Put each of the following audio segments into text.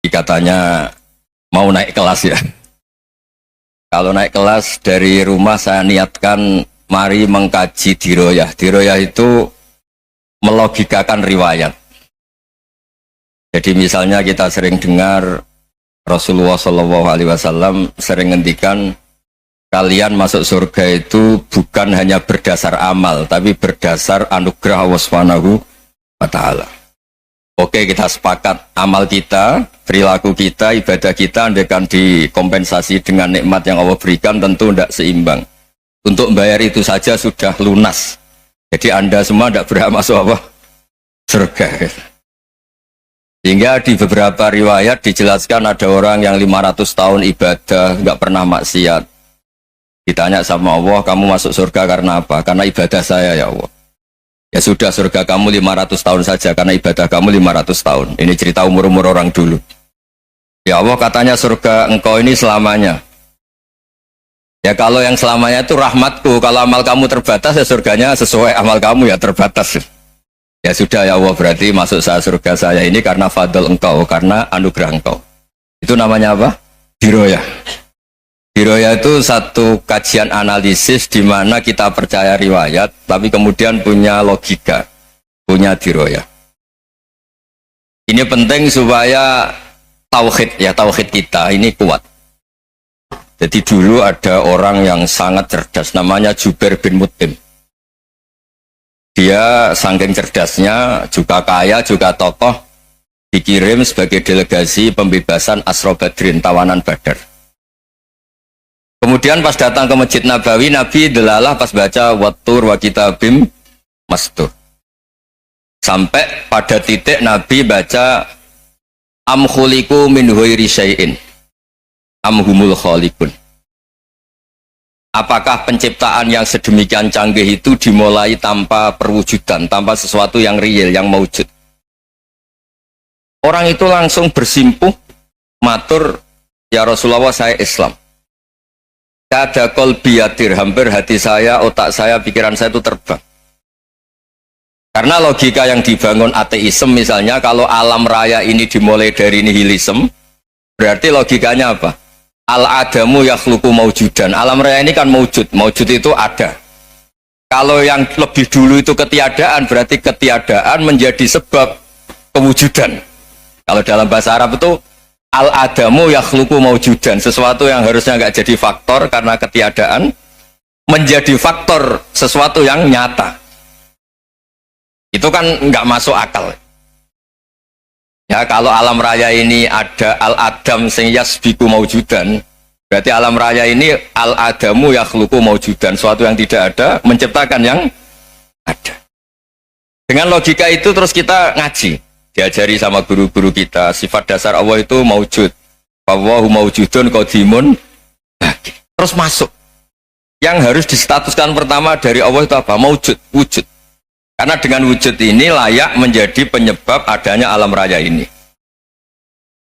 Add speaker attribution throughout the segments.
Speaker 1: Katanya mau naik kelas ya. Kalau naik kelas dari rumah saya niatkan mari mengkaji diroyah. Diroyah itu melogikakan riwayat. Jadi misalnya kita sering dengar Rasulullah SAW sering ngendikan kalian masuk surga itu bukan hanya berdasar amal, tapi berdasar anugerah Allah Subhanahu wa Ta'ala. Oke, kita sepakat amal kita, perilaku kita, ibadah kita andaikan dikompensasi dengan nikmat yang Allah berikan tentu tidak seimbang. Untuk membayar itu saja sudah lunas. Jadi Anda semua tidak berhak masuk apa? Surga. Sehingga di beberapa riwayat dijelaskan ada orang yang 500 tahun ibadah, nggak pernah maksiat. Ditanya sama Allah, kamu masuk surga karena apa? Karena ibadah saya ya Allah. Ya sudah, surga kamu 500 tahun saja karena ibadah kamu 500 tahun. Ini cerita umur-umur orang dulu. Ya Allah, katanya surga engkau ini selamanya. Ya kalau yang selamanya itu rahmatku. Kalau amal kamu terbatas ya surganya sesuai amal kamu ya terbatas. Ya sudah ya Allah, berarti masuk saya surga saya ini karena fadl engkau, karena anugerah engkau. Itu namanya apa? Diroyah. Diroyah itu satu kajian analisis di mana kita percaya riwayat, tapi kemudian punya logika, punya diroyah. Ini penting supaya tauhid kita ini kuat. Jadi dulu ada orang yang sangat cerdas, namanya Jubair bin Mut'im. Dia saking cerdasnya, juga kaya, juga tokoh, dikirim sebagai delegasi pembebasan Asra Badrin, tawanan Badar. Kemudian pas datang ke Masjid Nabawi, Nabi delalah pas baca Wattur wa kitabim mastur. Sampai pada titik Nabi baca am khuliqu min ghairi syai'in am humul khaliqun. Apakah penciptaan yang sedemikian canggih itu dimulai tanpa perwujudan, tanpa sesuatu yang real, yang maujud? Orang itu langsung bersimpuh, matur, ya Rasulullah saya Islam. Ada qalbi yatir, hampir hati saya, otak saya, pikiran saya itu terbang. Karena logika yang dibangun ateisme misalnya, kalau alam raya ini dimulai dari nihilisme, berarti logikanya apa? Al-adamu yakhluqu maujudan. Alam raya ini kan maujud, maujud itu ada. Kalau yang lebih dulu itu ketiadaan, berarti ketiadaan menjadi sebab kewujudan. Kalau dalam bahasa Arab itu al-adamu yakhluqu maujudan, sesuatu yang harusnya nggak jadi faktor karena ketiadaan menjadi faktor sesuatu yang nyata. Itu kan nggak masuk akal. Ya kalau alam raya ini ada al-adam sing yasbiku maujudan, berarti alam raya ini al-adamu yakhluqu maujudan, sesuatu yang tidak ada menciptakan yang ada. Dengan logika itu terus kita ngaji. Diajari sama guru-guru kita, sifat dasar Allah itu maujud. Wallahu maujudun qadimun. Terus masuk. Yang harus distatuskan pertama dari Allah itu apa? Maujud, wujud. Karena dengan wujud ini layak menjadi penyebab adanya alam raya ini.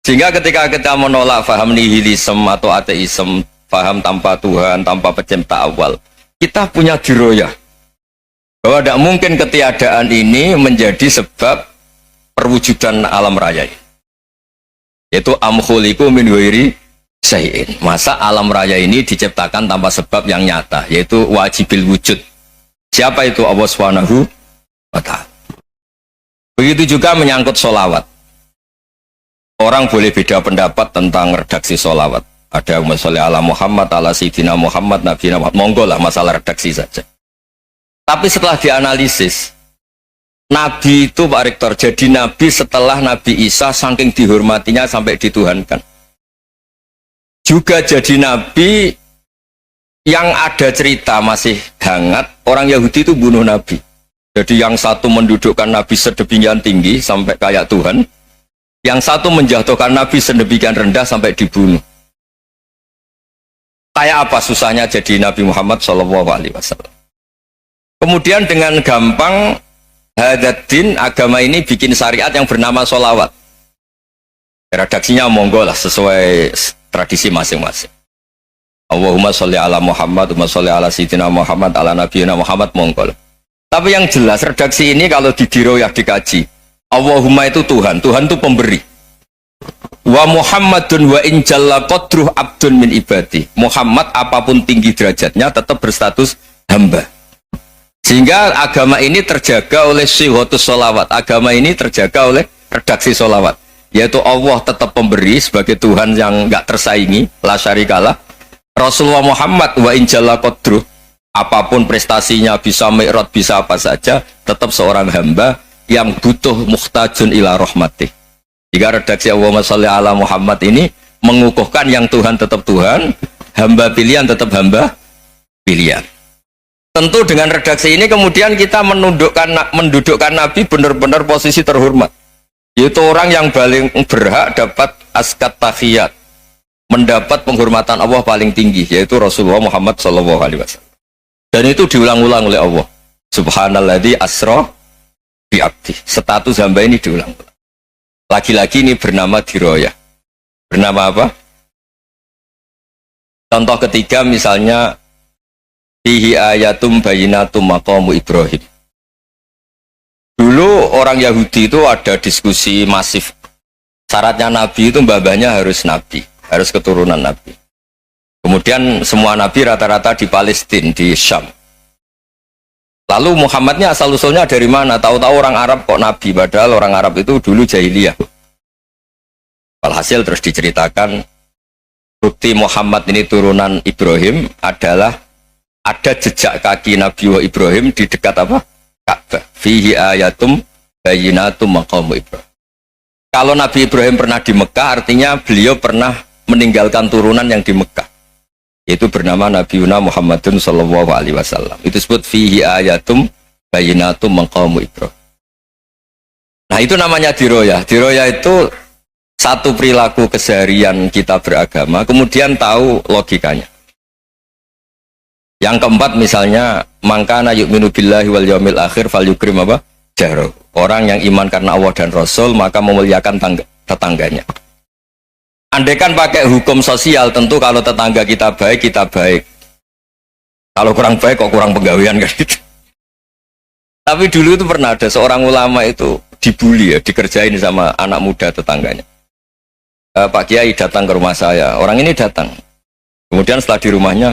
Speaker 1: Sehingga ketika kita menolak faham nihilisme atau ateisme, faham tanpa Tuhan, tanpa pencipta awal, kita punya diroyah. Bahwa tidak mungkin ketiadaan ini menjadi sebab perwujudan alam raya ini. Yaitu am khuliqu min ghairi syai'in. Masa alam raya ini diciptakan tanpa sebab yang nyata, yaitu wajibil wujud. Siapa itu? Allah Subhanahu wa Ta'ala. Begitu juga menyangkut sholawat. Orang boleh beda pendapat tentang redaksi sholawat. Ada yang sholli ala Muhammad, ala Sayyidina Muhammad, Nabi Muhammad. Monggo lah, masalah redaksi saja. Tapi setelah dianalisis, Nabi itu Pak Rektor, jadi Nabi setelah Nabi Isa saking dihormatinya sampai dituhankan. Juga jadi Nabi yang ada cerita masih hangat, orang Yahudi itu bunuh Nabi. Jadi yang satu mendudukkan Nabi sedemikian tinggi sampai kayak Tuhan, yang satu menjatuhkan Nabi sedemikian rendah sampai dibunuh. Kayak apa susahnya jadi Nabi Muhammad SAW. Kemudian dengan gampang Hadaddin agama ini bikin syariat yang bernama sholawat. Redaksinya monggo lah sesuai tradisi masing-masing. Allahumma sholli ala Muhammad, Allahumma sholli ala Sayyidina Muhammad, ala Nabiyina Muhammad, monggo lah. Tapi yang jelas redaksi ini kalau didiroyah dikaji, Allahumma itu Tuhan, Tuhan itu pemberi. Wa Muhammadun wa in jalla qadruh abdun min ibadi. Muhammad apapun tinggi derajatnya tetap berstatus hamba. Sehingga agama ini terjaga oleh syihotus sholawat. Agama ini terjaga oleh redaksi sholawat. Yaitu Allah tetap pemberi sebagai Tuhan yang enggak tersaingi, la syarikalah. Rasulullah Muhammad wa in jalla qadruh, apapun prestasinya, bisa mi'raj, bisa apa saja, tetap seorang hamba yang butuh muhtajun ila rahmatih. Jika redaksi Allahumma sholli ala Muhammad ini mengukuhkan yang Tuhan tetap Tuhan, hamba pilihan tetap hamba pilihan. Tentu dengan redaksi ini kemudian kita mendudukkan Nabi benar-benar posisi terhormat. Yaitu orang yang paling berhak dapat askat tahiyat, mendapat penghormatan Allah paling tinggi, yaitu Rasulullah Muhammad SAW. Dan itu diulang-ulang oleh Allah. Subhanalladzi asra bi abdi. Status hamba ini diulang-ulang. Lagi-lagi ini bernama diroyah. Bernama apa? Contoh ketiga misalnya fihi ayatum bayinatum maqamu Ibrahim. Dulu orang Yahudi itu ada diskusi masif. Syaratnya Nabi itu mbah-mbahnya harus Nabi, harus keturunan Nabi. Kemudian semua Nabi rata-rata di Palestina, di Syam. Lalu Muhammadnya asal-usulnya dari mana? Tahu-tahu orang Arab kok Nabi, padahal orang Arab itu dulu jahiliyah. Alhasil terus diceritakan bukti Muhammad ini turunan Ibrahim adalah ada jejak kaki Nabi Ibrahim di dekat apa? Ka'bah. Fihi ayatum bayinatum maqamu Ibrahim. Kalau Nabi Ibrahim pernah di Mekah, artinya beliau pernah meninggalkan turunan yang di Mekah. Itu bernama Nabi Muhammadun sallallahu alaihi wasallam. Itu disebut fihi ayatum bayinatum maqamu Ibrahim. Nah, itu namanya diroyah. Diroyah itu satu perilaku keseharian kita beragama, kemudian tahu logikanya. Yang keempat misalnya, mangkana yu'minu billahi wal yaumil akhir falyukrim apa? Jaro. Orang yang iman karena Allah dan Rasul, maka memuliakan tetangganya. Andaikan pakai hukum sosial, tentu kalau tetangga kita baik, kita baik. Kalau kurang baik, kok kurang penggawean kan gitu. Tapi dulu itu pernah ada seorang ulama itu dibully ya, dikerjain sama anak muda tetangganya. Pak Kiai datang ke rumah saya, orang ini datang. Kemudian setelah di rumahnya,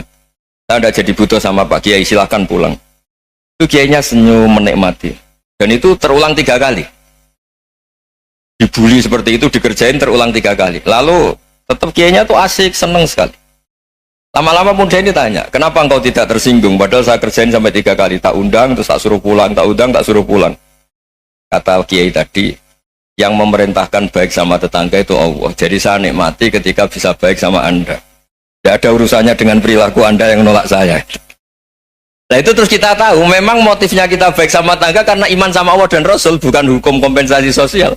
Speaker 1: saya tidak jadi butuh sama Pak Kiai, silahkan pulang. Itu Kiainya senyum menikmati. Dan itu terulang 3 kali. Dibully seperti itu, dikerjain terulang 3 kali. Lalu tetap Kiainya tuh asik, seneng sekali. Lama-lama muda ini tanya, kenapa engkau tidak tersinggung? Padahal saya kerjain sampai 3 kali, tak undang, terus tak suruh pulang, tak undang, tak suruh pulang. Kata Kiai tadi, yang memerintahkan baik sama tetangga itu Allah. Jadi saya nikmati ketika bisa baik sama Anda. Tidak ada urusannya dengan perilaku Anda yang nolak saya. Nah itu terus kita tahu, memang motifnya kita baik sama tetangga karena iman sama Allah dan Rasul, bukan hukum kompensasi sosial.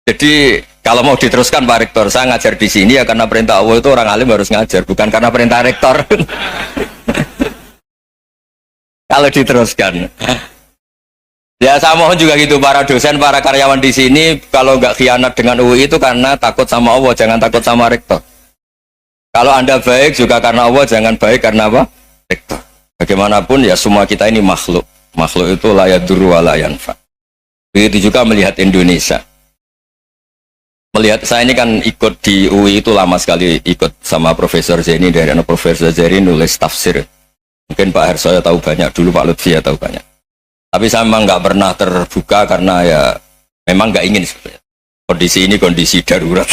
Speaker 1: Jadi kalau mau diteruskan Pak Rektor, saya ngajar di sini ya karena perintah Allah, itu orang alim harus ngajar, bukan karena perintah Rektor. Kalau diteruskan. Ya saya mohon juga gitu, para dosen, para karyawan di sini, kalau nggak khianat dengan UI itu karena takut sama Allah, jangan takut sama Rektor. Kalau Anda baik juga karena Allah, jangan baik karena apa? Rektor. Bagaimanapun ya semua kita ini makhluk. Makhluk itu la yadurru wa la yanfa. Begitu juga melihat Indonesia. Melihat saya ini kan ikut di UI itu lama sekali, ikut sama Profesor Zeni, dari anak Profesor Zeni nulis tafsir. Mungkin Pak Harsoyo tahu banyak, dulu Pak Lutfi ya tahu banyak. Tapi saya memang nggak pernah terbuka karena ya memang nggak ingin sebenarnya. Kondisi ini kondisi darurat.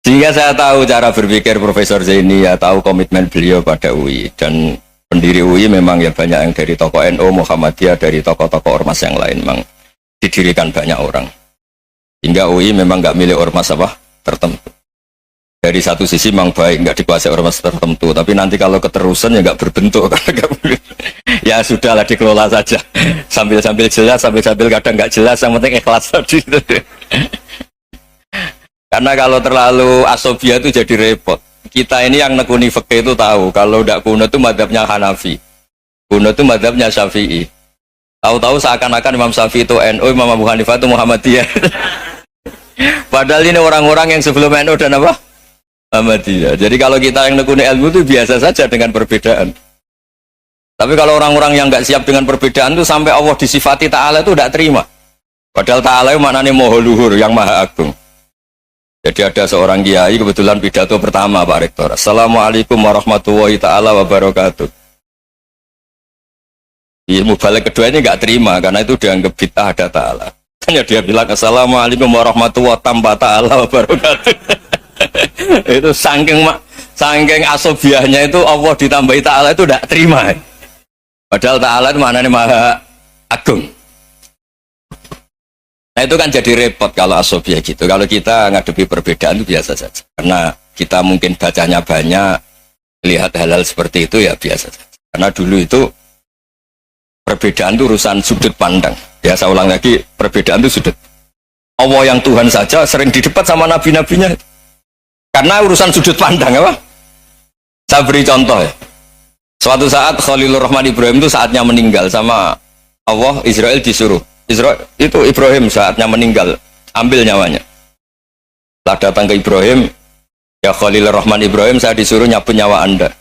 Speaker 1: Sehingga saya tahu cara berpikir Profesor Zeni, ya tahu komitmen beliau pada UI. Dan pendiri UI memang ya banyak yang dari tokoh NU, Muhammadiyah, dari tokoh-tokoh ormas yang lain memang didirikan banyak orang. Hingga UI memang nggak milik ormas apa tertentu. Dari satu sisi memang baik, nggak dikuasai ormas tertentu, tapi nanti kalau keterusan ya nggak berbentuk. Ya sudahlah, dikelola saja. Sambil-sambil jelas, sambil-sambil kadang nggak jelas, yang penting ikhlas tadi. Karena kalau terlalu asobia itu jadi repot. Kita ini yang nekuni fikih itu tahu, kalau tidak kuno itu madhabnya Hanafi, kuno itu madhabnya Syafi'i. Tahu-tahu seakan-akan Imam Syafi'i itu NU, Imam Abu Hanifah itu Muhammadiyah. Padahal ini orang-orang yang sebelum NU dan apa? Muhammadiyah. Jadi kalau kita yang nekuni ilmu itu biasa saja dengan perbedaan. Tapi kalau orang-orang yang nggak siap dengan perbedaan itu sampai Allah disifati Ta'ala itu tidak terima. Padahal ta'ala itu maknanya moho luhur, yang maha agung. Jadi ada seorang kiai kebetulan pidato pertama Pak Rektor. Assalamualaikum warahmatullahi ta'ala wabarakatuh. Ilmu balik kedua ini nggak terima karena itu dianggap bid'ah ada ta'ala. Hanya dia bilang Assalamualaikum warahmatullahi ta'ala wabarakatuh. Itu saking asobiahnya itu Allah ditambahi ta'ala itu tidak terima. Padahal ta'ala itu maknanya maha agung. Nah itu kan jadi repot kalau asobiah gitu. Kalau kita ngadepi perbedaan itu biasa saja. Karena kita mungkin bacanya banyak, lihat hal-hal seperti itu ya biasa saja. Karena dulu itu perbedaan itu urusan sudut pandang. Ya saya ulang lagi, perbedaan itu sudut. Allah yang Tuhan saja sering didebat sama nabi-nabinya. Karena urusan sudut pandang apa? Saya beri contoh ya. Suatu saat Khalilur Rahman Ibrahim itu saatnya meninggal sama Allah, Israel disuruh. Israel itu Ibrahim saatnya meninggal, ambil nyawanya. Setelah datang ke Ibrahim, ya Khalilur Rahman Ibrahim, saya disuruh nyabut nyawa Anda.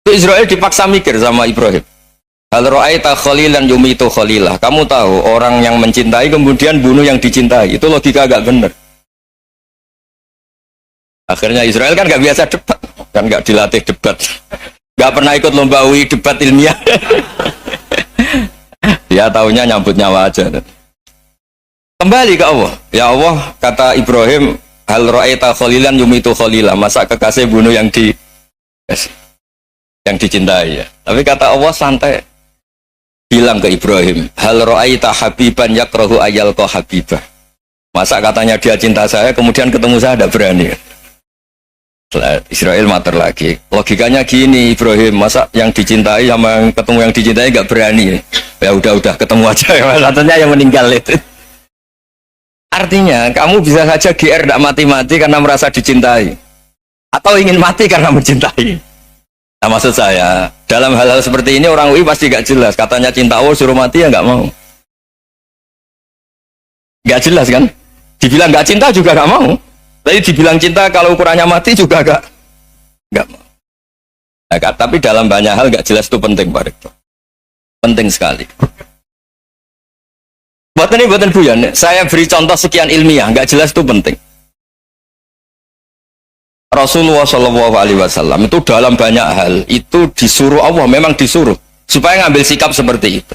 Speaker 1: Itu Israel dipaksa mikir sama Ibrahim. Hal ra'aita khalilan yumitu khalilah. Kamu tahu orang yang mencintai kemudian bunuh yang dicintai. Itu logika agak benar. Akhirnya Israel kan gak biasa debat, kan gak dilatih debat, gak pernah ikut lomba UI debat ilmiah. Ya taunya nyambut nyawa aja. Kembali ke Allah. Ya Allah, kata Ibrahim, hal ra'aita khalilan yumitu khalilah. Masa kekasih bunuh yang dicintai ya. Tapi kata Allah santai. Bilang ke Ibrahim, hal ra'aita habiban yakrahu ayyalqa habibah. Masa katanya dia cinta saya, kemudian ketemu saya tidak berani. Israel mater lagi. Logikanya gini Ibrahim, masa yang dicintai sama yang ketemu yang dicintai nggak berani. Ya udah ketemu aja. Satunya yang meninggal itu. Artinya kamu bisa saja GR tidak mati-mati karena merasa dicintai, atau ingin mati karena mencintai. Nah maksud saya dalam hal-hal seperti ini orang UI pasti gak jelas. Katanya cinta Allah suruh mati ya nggak mau. Nggak jelas kan? Dibilang nggak cinta juga nggak mau. Tapi dibilang cinta kalau ukurannya mati juga nggak mau. Nah, tapi dalam banyak hal nggak jelas itu penting Pak Rektor. Penting sekali. Buatan Buyan, saya beri contoh sekian ilmiah, nggak jelas itu penting. Rasulullah SAW itu dalam banyak hal itu disuruh Allah, memang disuruh supaya ngambil sikap seperti itu.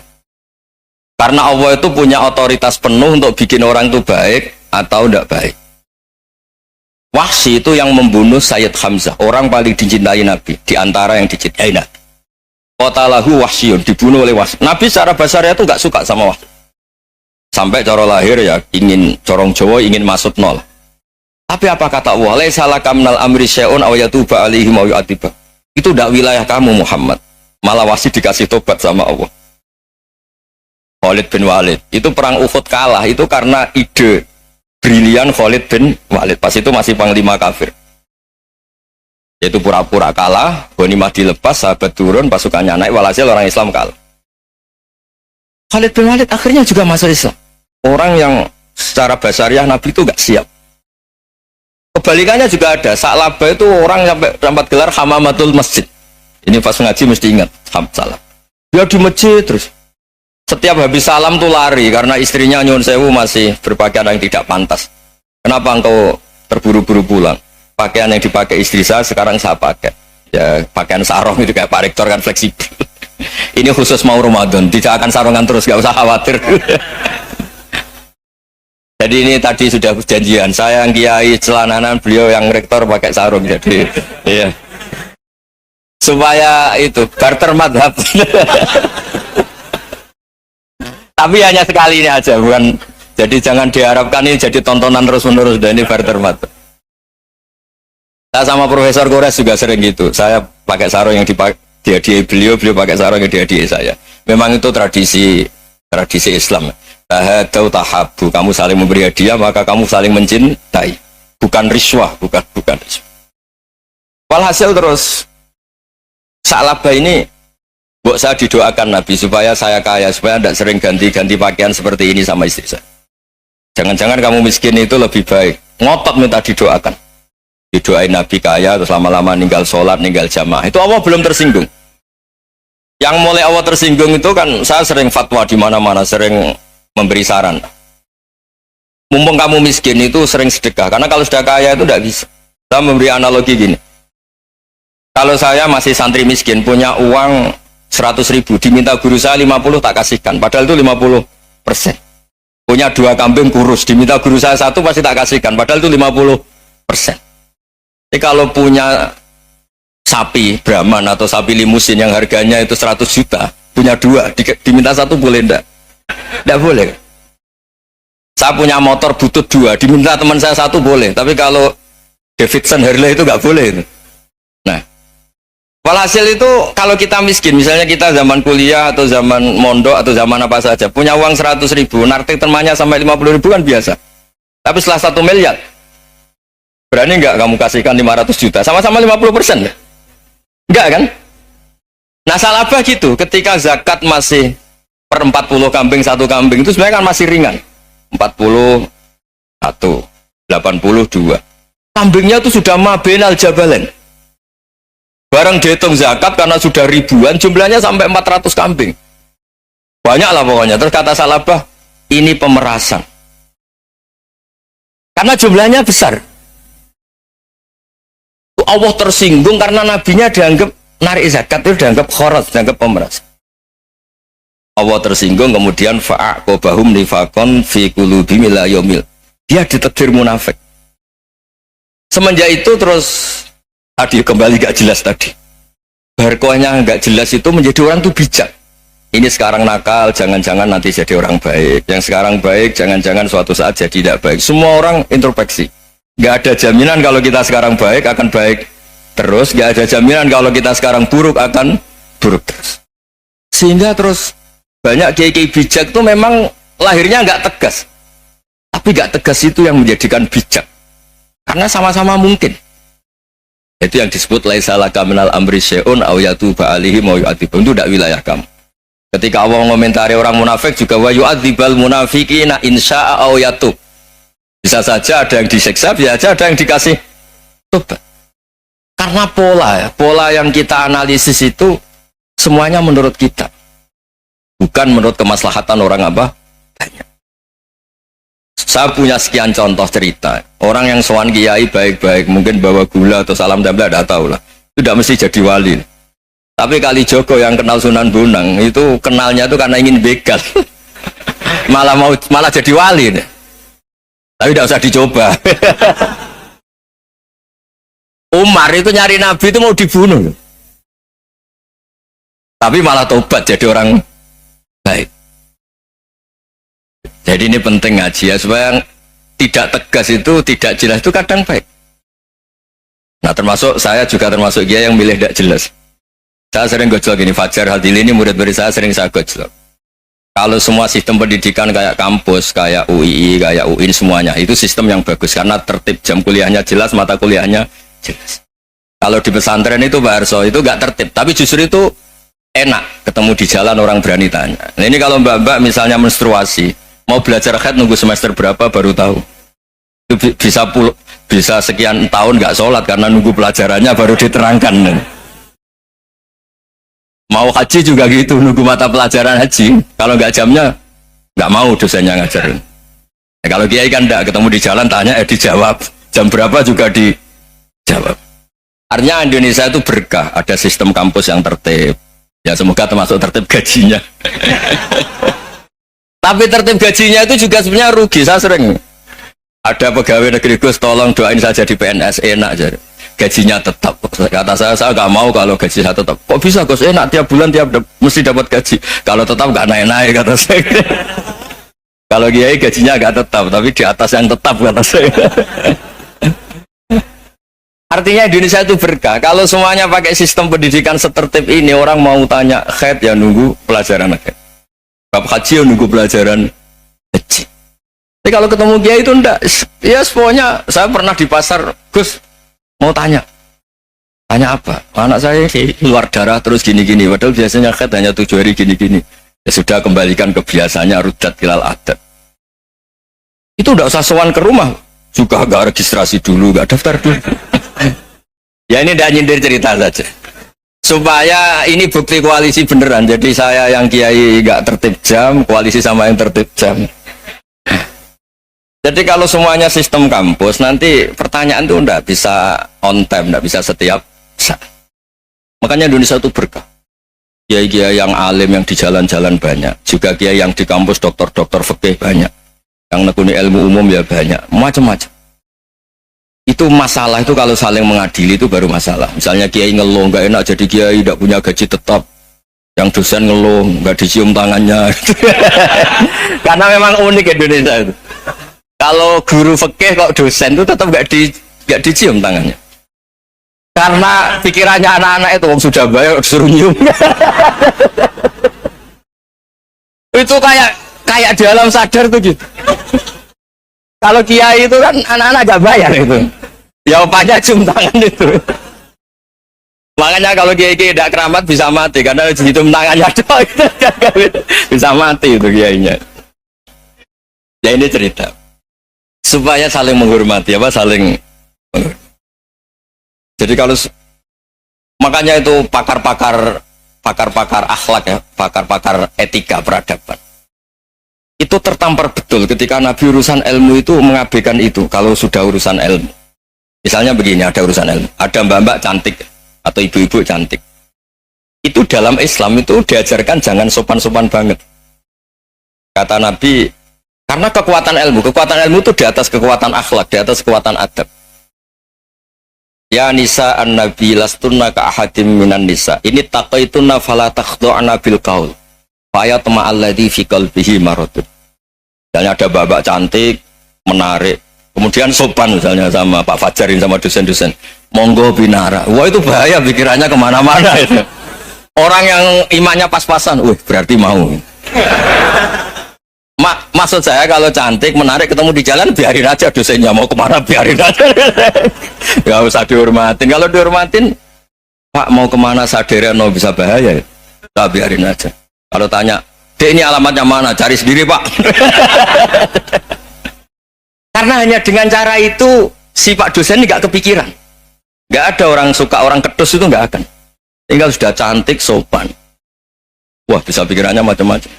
Speaker 1: Karena Allah itu punya otoritas penuh untuk bikin orang itu baik atau tidak baik. Wahsy itu yang membunuh Sayyid Hamzah, orang paling dicintai Nabi, di antara yang dicintai Nabi. Qatalahu Wahsyun, dibunuh oleh Wahsy. Nabi secara basarnya itu nggak suka sama Wahsy. Sampai cara lahir ya ingin corong Jawa, ingin masuk nol. Tapi apa kata Allah? Laisa laka minal amri syai'un aw yatuba alaihim aw yu'adziba. Itu tidak wilayah kamu Muhammad. Malah Wahsy dikasih tobat sama Allah. Khalid bin Walid, itu perang Uhud kalah itu karena ide brilian Khalid bin Walid. Pas itu masih panglima kafir. Yaitu pura-pura kalah, ghanimah dilepas, sahabat turun, pasukannya naik, walhasil orang Islam kalah. Khalid bin Walid akhirnya juga masuk Islam. Orang yang secara basariah Nabi itu gak siap. Kebalikannya juga ada. Sa'labah itu orang sampai dapat gelar hamamatul masjid. Ini pas ngaji mesti ingat salam. Dia di masjid terus. Setiap habis salam tuh lari karena istrinya nyuwun sewu masih berpakaian yang tidak pantas. Kenapa engkau terburu-buru pulang? Pakaian yang dipakai istri saya sekarang saya pakai. Ya pakaian sarung itu kayak Pak Rektor kan fleksibel. Ini khusus mau Ramadan, tidak akan sarungan terus, gak usah khawatir. Jadi ini tadi sudah perjanjian. Saya yang kiai celananan, beliau yang rektor pakai sarung. Jadi iya. Supaya itu barter madhab. Tapi hanya sekali ini aja, bukan. Jadi jangan diharapkan ini jadi tontonan terus-menerus. Dan ini barter madhab. Saya sama Profesor Kores juga sering gitu. Saya pakai sarung yang dihadiahi beliau pakai sarung yang dihadiahi saya. Memang itu tradisi Islam. Tahadau tahabu, kamu saling memberi hadiah maka kamu saling mencintai, bukan riswah, bukan riswah. Walhasil terus Sa'labah ini buat saya didoakan Nabi supaya saya kaya, supaya tidak sering ganti-ganti pakaian seperti ini sama istri saya. Jangan-jangan kamu miskin itu lebih baik, ngotot minta didoakan. Didoain Nabi kaya terus lama-lama ninggal sholat, ninggal jamaah. Itu Allah belum tersinggung. Yang mulai Allah tersinggung itu kan saya sering fatwa di mana-mana, sering memberi saran. Mumpung kamu miskin itu sering sedekah, karena kalau sudah kaya itu tidak bisa. Saya memberi analogi gini, kalau saya masih santri miskin punya uang 100.000, diminta guru saya 50 tak kasihkan, padahal itu 50%. Punya 2 kambing kurus, diminta guru saya 1 pasti tak kasihkan, padahal itu 50%. Jadi kalau punya sapi Brahman atau sapi limusin yang harganya itu 100 juta, punya 2, diminta 1 boleh enggak? Enggak boleh. Saya punya motor butut 2, diminta teman saya 1 boleh, tapi kalau Davidson Harley itu nggak boleh. Nah, walhasil itu kalau kita miskin, misalnya kita zaman kuliah atau zaman mondok atau zaman apa saja, punya uang 100.000, nartik temannya sampai 50.000 kan biasa. Tapi setelah 1 miliar, berani nggak kamu kasihkan 500 juta? Sama-sama 50%? Enggak kan? Nah, salabah gitu, ketika zakat masih per 40 kambing 1 kambing, itu sebenarnya kan masih ringan. 41, 82. Kambingnya itu sudah mabenal jabalen. Barang dihitung zakat karena sudah ribuan, jumlahnya sampai 400 kambing. Banyak lah pokoknya. Terus kata salabah, ini pemerasan. Karena jumlahnya besar. Allah tersinggung karena nabinya dianggap narik zakat itu dianggap khorat, dianggap pemerasan. Allah tersinggung, kemudian fa'aqobahum nifakon fi qulubihim ila yaumil. Dia ditakdir munafik. Semenjak itu terus tadi kembali gak jelas tadi. Barkohnya gak jelas itu menjadi orang tuh bijak. Ini sekarang nakal, jangan-jangan nanti jadi orang baik. Yang sekarang baik, jangan-jangan suatu saat jadi tidak baik. Semua orang introspeksi. Gak ada jaminan kalau kita sekarang baik akan baik terus. Gak ada jaminan kalau kita sekarang buruk akan buruk terus. Sehingga terus banyak kiai-kiai bijak itu memang lahirnya gak tegas. Tapi gak tegas itu yang menjadikan bijak. Karena sama-sama mungkin. Itu yang disebut laisa laka minal amri syai'un aw yatuba alaihim wa yu'adzibum. Itu tidak wilayah kamu. Ketika Allah mengomentari orang munafik juga wa yu'adzibal munafiqina insya'a aw yatub. Bisa saja ada yang disiksa, bisa saja ada yang dikasih tobat. Karena pola yang kita analisis itu semuanya menurut kita. Bukan menurut kemaslahatan orang apa? Banyak. Saya punya sekian contoh cerita. Orang yang sowan kiai baik-baik, mungkin bawa gula atau salam damla, tidak tahu lah. Itu tidak mesti jadi wali. Tapi Kalijogo yang kenal Sunan Bonang, itu kenalnya itu karena ingin begal. malah jadi wali. Tapi tidak usah dicoba. Umar itu nyari Nabi itu mau dibunuh. Tapi malah tobat jadi orang baik. Jadi ini penting ngaji ya, supaya tidak tegas itu, tidak jelas itu kadang baik. Nah termasuk saya juga termasuk dia yang milih tidak jelas. Saya sering gojlok gini, Fajar Hadili ini murid-murid saya sering saya gojlok. Kalau semua sistem pendidikan kayak kampus, kayak UII, kayak UIN semuanya, itu sistem yang bagus karena tertib, jam kuliahnya jelas, mata kuliahnya jelas. Kalau di pesantren itu Pak Arso itu gak tertib, tapi justru itu enak ketemu di jalan orang berani tanya. Nah ini kalau mbak-mbak misalnya menstruasi, mau belajar haid nunggu semester berapa baru tahu. Itu bisa sekian tahun nggak sholat karena nunggu pelajarannya baru diterangkan. Mau haji juga gitu, nunggu mata pelajaran haji. Kalau nggak jamnya nggak mau dosennya ngajarin. Nah, kalau kiai kan nggak ketemu di jalan tanya dijawab. Jam berapa juga dijawab. Artinya Indonesia itu berkah, ada sistem kampus yang tertib. Ya semoga termasuk tertib gajinya. Tapi tertib gajinya itu juga sebenarnya rugi. Saya sering ada pegawai negeri Gus, tolong doain saja di PNS enak aja. Gajinya tetap. Kata saya nggak mau kalau gaji saya tetap. Kok bisa Gus enak tiap bulan mesti dapat gaji. Kalau tetap nggak naik-naik kata saya. Kalau kiai gajinya nggak tetap, tapi di atas yang tetap kata saya. Artinya Indonesia itu berkah. Kalau semuanya pakai sistem pendidikan setertib ini, orang mau tanya haid ya nunggu pelajaran haid. Bab haji nunggu pelajaran haji. Tapi kalau ketemu kiai itu enggak. Ya pokoknya saya pernah di pasar, Gus mau tanya apa? Anak saya keluar darah terus gini-gini. Padahal biasanya haid hanya 7 hari gini-gini. Ya sudah kembalikan ke biasanya, rudat kilal adat. Itu enggak usah sowan ke rumah. Juga enggak registrasi dulu, enggak daftar dulu. Ya ini enggak nyindir cerita saja. Supaya ini bukti koalisi beneran. Jadi saya yang kiai gak tertib jam, koalisi sama yang tertib jam. Jadi kalau semuanya sistem kampus, nanti pertanyaan itu enggak bisa on time, enggak bisa setiap saat. Makanya Indonesia itu berkah. Kiai-kiai yang alim yang di jalan-jalan banyak, juga kiai yang di kampus dokter-dokter fikih banyak, yang nekuni ilmu umum ya banyak, macam-macam. Itu masalah itu kalau saling mengadili itu baru masalah. Misalnya kiai ngeluh nggak enak jadi kiai tidak punya gaji tetap, yang dosen ngeluh nggak dicium tangannya. Karena memang unik Indonesia itu. Kalau guru fikih kok dosen itu tetap nggak dicium tangannya. Karena pikirannya anak-anak itu sudah bayar disuruh nyium. Itu kayak di alam sadar tuh gitu. Kalau kiai itu kan anak-anak gak bayar itu. Ya upahnya cium tangan itu. Makanya kalau kiai tidak keramat bisa mati karena cium tangannya doang bisa mati itu kiainya. Ya ini cerita supaya saling menghormati saling menghormati. Jadi kalau makanya itu pakar-pakar akhlak ya, pakar-pakar etika peradaban. Itu tertampar betul ketika Nabi urusan ilmu itu mengabaikan itu. Kalau sudah urusan ilmu, misalnya begini, ada urusan ilmu, ada mbak-mbak cantik atau ibu-ibu cantik. Itu dalam Islam itu diajarkan jangan sopan-sopan banget. Kata Nabi, karena kekuatan ilmu itu di atas kekuatan akhlak, di atas kekuatan adab. Ya nisa an-nabi lastunna ka ahadim minan nisa. Ini taqaitunna fala takhdu'na bil qaul. Fa yatma alladhi fi qalbihi maradun. Misalnya ada babak cantik, menarik, kemudian sopan misalnya sama Pak Fajarin sama dosen-dosen. Monggo binara. Wah itu bahaya pikirannya kemana-mana itu. Orang yang imannya pas-pasan, berarti mau. Maksud saya kalau cantik, menarik, ketemu di jalan, biarin aja dosennya mau kemana, biarin aja. Gak usah dihormatin. Kalau dihormatin, Pak mau kemana sadar no bisa bahaya. Tak biarin aja. Kalau tanya, Dek ini alamatnya mana? Cari sendiri Pak. Karena hanya dengan cara itu si Pak dosen ini gak kepikiran. Gak ada orang suka orang kedus itu gak akan. Tinggal sudah cantik, sopan. Wah bisa pikirannya macam-macam.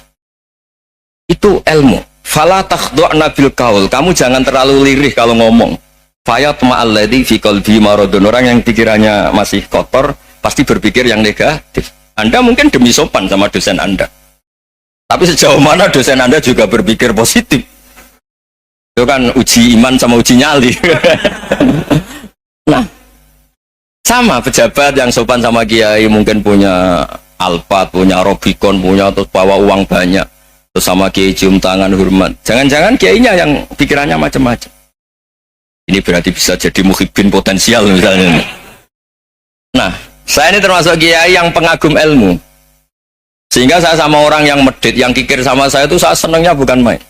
Speaker 1: Itu ilmu. Fala takhdu'na bil qaul. Kamu jangan terlalu lirih kalau ngomong. Fayatma alladzi fi qalbi maradun. Orang yang pikirannya masih kotor pasti berpikir yang negatif. Anda mungkin demi sopan sama dosen Anda. Tapi sejauh mana dosen Anda juga berpikir positif. Itu kan uji iman sama uji nyali. Nah, sama pejabat yang sopan sama kiai mungkin punya Alphard, punya Robicon, punya terus bawa uang banyak. Terus sama kiai cium tangan hormat. Jangan-jangan kiainya yang pikirannya macam-macam. Ini berarti bisa jadi muhibbin potensial misalnya. Nah, saya ini termasuk kiai yang pengagum ilmu. Sehingga saya sama orang yang medit, yang kikir sama saya itu saya senangnya bukan main.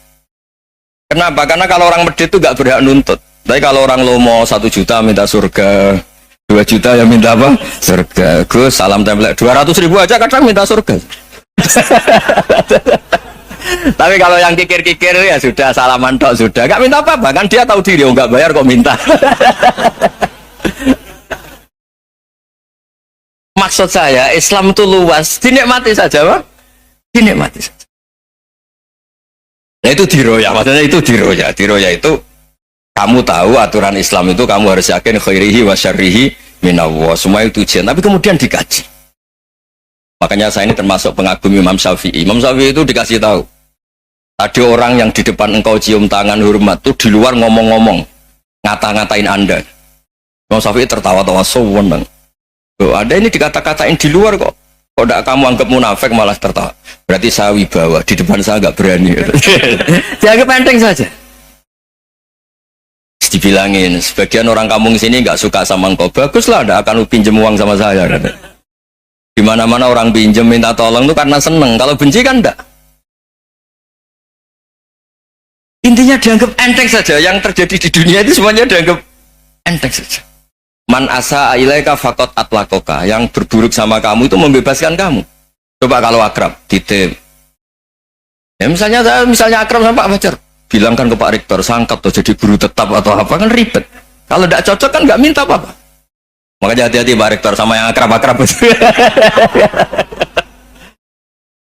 Speaker 1: Kenapa? Karena kalau orang medit itu gak berhak nuntut. Tapi kalau orang lomo 1 juta minta surga, 2 juta ya minta apa? Surga. Gus, salam template 200.000 aja kadang minta surga. Tapi kalau yang kikir-kikir ya sudah salaman tok sudah, gak minta apa-apa kan dia tahu diri, nggak bayar kok minta. Maksud saya Islam itu luas, dinikmati saja, Pak. Dinikmati saja. Nah itu diroya, maksudnya itu diroya. Diroya itu kamu tahu aturan Islam itu kamu harus yakin khairihi wa syarrihi minallah, semua itu ujian, tapi kemudian dikaji. Makanya saya ini termasuk pengagum Imam Syafi'i. Imam Syafi'i itu dikasih tahu. Ada orang yang di depan engkau cium tangan hormat tuh di luar ngomong-ngomong, ngata-ngatain Anda. Imam Syafi'i tertawa-tawa sewenang. Loh, Anda ini dikata-katain di luar kok tidak kamu anggap munafik malah tertawa. Berarti saya wibawa, di depan saya nggak berani. Dianggap enteng saja. Dibilangin, sebagian orang kampung sini nggak suka sama engkau. Baguslah, tidak akan pinjam uang sama saya. Di mana-mana orang pinjam minta tolong itu karena seneng. Kalau benci kan enggak. Intinya dianggap enteng saja. Yang terjadi di dunia itu semuanya dianggap enteng saja. Man asa ilaika faqat atlakoka. Yang berburuk sama kamu itu membebaskan kamu. Coba kalau akrab, titip. Ya misalnya akrab sama Pak Fajar, bilangkan ke Pak Rektor, sangkat tuh jadi guru tetap atau apa, kan ribet. Kalau tidak cocok kan nggak minta apa-apa. Makanya hati-hati Pak Rektor sama yang akrab-akrab.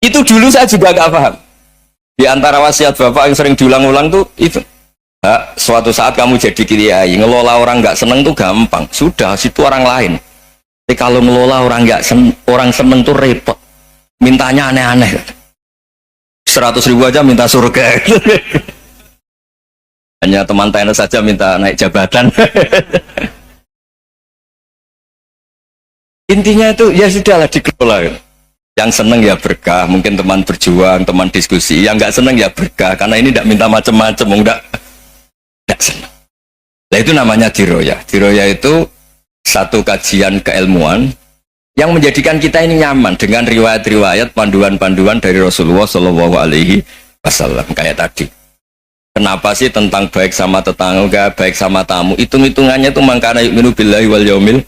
Speaker 1: Itu dulu saya juga nggak paham. Di antara wasiat Bapak yang sering diulang-ulang tuh itu. Suatu saat kamu jadi kiai, ngelola orang nggak seneng tuh gampang, sudah situ orang lain. Tapi kalau ngelola orang nggak orang seneng tuh repot, mintanya aneh-aneh. 100.000 aja minta surga. Hanya teman tenis saja minta naik jabatan. Intinya itu ya sudahlah dikelola. Yang seneng ya berkah, mungkin teman berjuang, teman diskusi. Yang nggak seneng ya berkah, karena ini tidak minta macam-macam, enggak seneng. Nah itu namanya diroya. Diroya itu satu kajian keilmuan yang menjadikan kita ini nyaman dengan riwayat-riwayat panduan-panduan dari Rasulullah Shallallahu Alaihi Wasallam kayak tadi. Kenapa sih tentang baik sama tetangga, baik sama tamu? Hitung-hitungannya itu mangkana yu'minu billahi wal yaumil.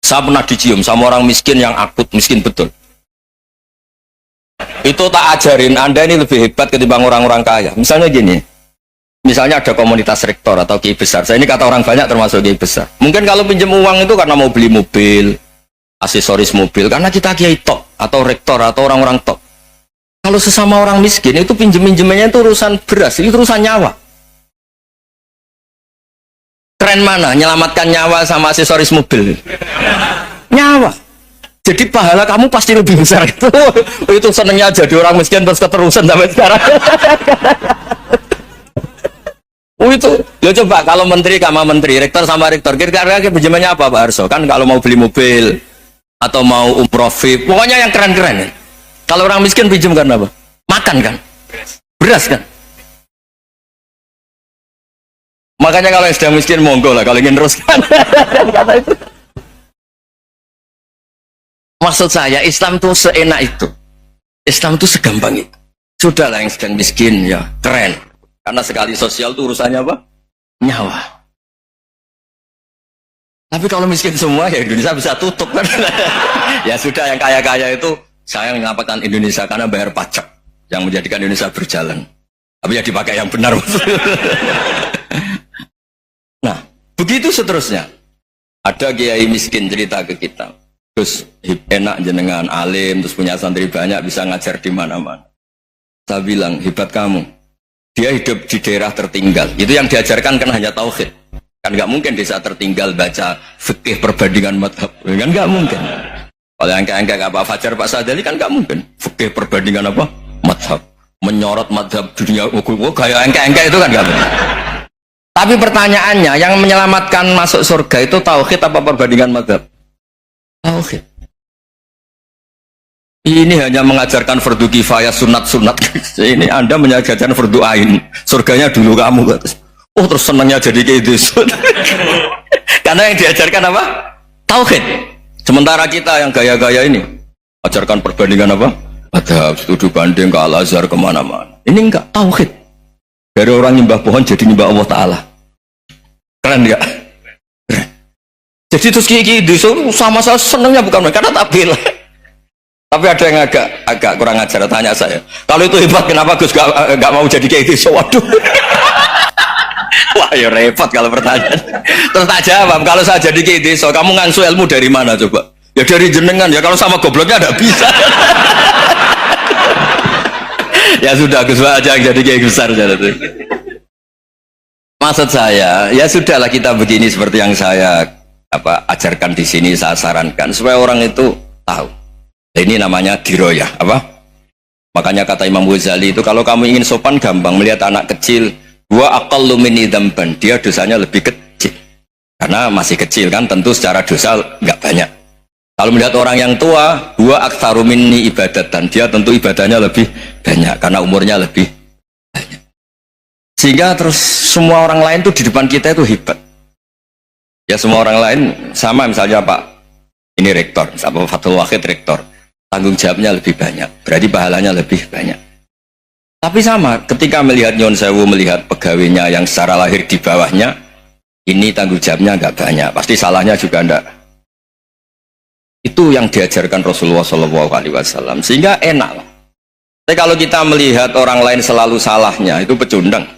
Speaker 1: Saya pernah dicium sama orang miskin yang akut miskin betul. Itu tak ajarin Anda ini lebih hebat ketimbang orang-orang kaya. Misalnya gini. Misalnya ada komunitas rektor atau kiai besar. Saya ini kata orang banyak termasuk kiai besar. Mungkin kalau pinjam uang itu karena mau beli mobil, aksesoris mobil, karena kita kiai top atau rektor atau orang-orang top. Kalau sesama orang miskin itu pinjem-pinjemannya itu urusan beras, itu urusan nyawa. Tren mana? Menyelamatkan nyawa sama aksesoris mobil. Nyawa. Jadi pahala kamu pasti lebih besar itu. Itu senengnya jadi orang miskin terus keterusan sampai sekarang. Itu ya coba kalau menteri sama menteri, rektor sama rektor, kira-kira pinjamannya apa Pak Arso? Kan kalau mau beli mobil atau mau umroh VIP, pokoknya yang keren-keren. Kalau orang miskin pinjam kan apa? Makan kan? Beras kan? Makanya kalau yang sudah miskin monggo lah kalau ingin teruskan. Maksud saya Islam tuh seenak itu. Islam tuh segampang itu. Sudahlah yang sedang miskin ya keren. Karena sekali sosial itu urusannya apa? Nyawa. Tapi kalau miskin semua ya Indonesia bisa tutup kan. Ya sudah yang kaya-kaya itu saya menyelamatkan Indonesia karena bayar pajak yang menjadikan Indonesia berjalan. Tapi ya dipakai yang benar. Nah, begitu seterusnya. Ada kiai miskin cerita ke kita. Terus enak jenengan alim, terus punya santri banyak, bisa ngajar di mana-mana. Saya bilang, hebat kamu. Dia hidup di daerah tertinggal. Itu yang diajarkan kan hanya tauhid. Kan nggak mungkin desa tertinggal baca fikih perbandingan madhab. Kan nggak mungkin. Kalau yang kayak Pak Fajar, Pak Sadali kan nggak mungkin. Fikih perbandingan apa? Madhab. Menyorot madhab dunia. Kayak engke itu kan nggak mungkin. Tapi pertanyaannya, yang menyelamatkan masuk surga itu tauhid apa perbandingan madhab? Tauhid. Ini hanya mengajarkan fardu kifayah sunat-sunat. Ini Anda mengajarkan fardu ain. Surganya dulu kamu. Oh terus senangnya jadi kayak gitu. Karena yang diajarkan apa? Tauhid. Sementara kita yang gaya-gaya ini ajarkan perbandingan apa? Ada studi banding ke Al-Azhar kemana-mana. Ini enggak tauhid. Dari orang nyembah pohon jadi nyembah Allah Ta'ala. Keren ya? Keren. Jadi terus kayak gitu sama saya senangnya bukan karena tak bela. Tapi ada yang agak kurang ajar, tanya saya. Kalau itu hebat, kenapa Gus gak mau jadi kayak gitu? Waduh. Wah ya repot kalau pertanyaan. Terus tak jawab, kalau saya jadi kayak gitu, kamu ngangsu ilmu dari mana coba? Ya dari jenengan, ya kalau sama gobloknya ada bisa. Ya sudah, Gus aja yang jadi kayak besar. Maksud saya, ya sudahlah kita begini seperti yang saya ajarkan di sini, saya sarankan. Supaya orang itu tahu. Ini namanya diroyah, apa? Makanya kata Imam Ghazali itu kalau kamu ingin sopan gampang melihat anak kecil, wa aqallu minni dzamban, dia dosanya lebih kecil. Karena masih kecil kan, tentu secara dosa nggak banyak. Kalau melihat orang yang tua, wa aktsaru minni ibadatan, dia tentu ibadahnya lebih banyak karena umurnya lebih banyak. Sehingga terus semua orang lain tuh di depan kita itu hebat. Ya semua orang lain sama misalnya Pak ini rektor, sama Fathul Wahid rektor. Tanggung jawabnya lebih banyak, berarti pahalanya lebih banyak. Tapi sama, ketika melihat Nyon Sewu, melihat pegawainya yang secara lahir di bawahnya, ini tanggung jawabnya nggak banyak, pasti salahnya juga enggak. Itu yang diajarkan Rasulullah SAW, sehingga enak lah. Tapi kalau kita melihat orang lain selalu salahnya, itu pecundang.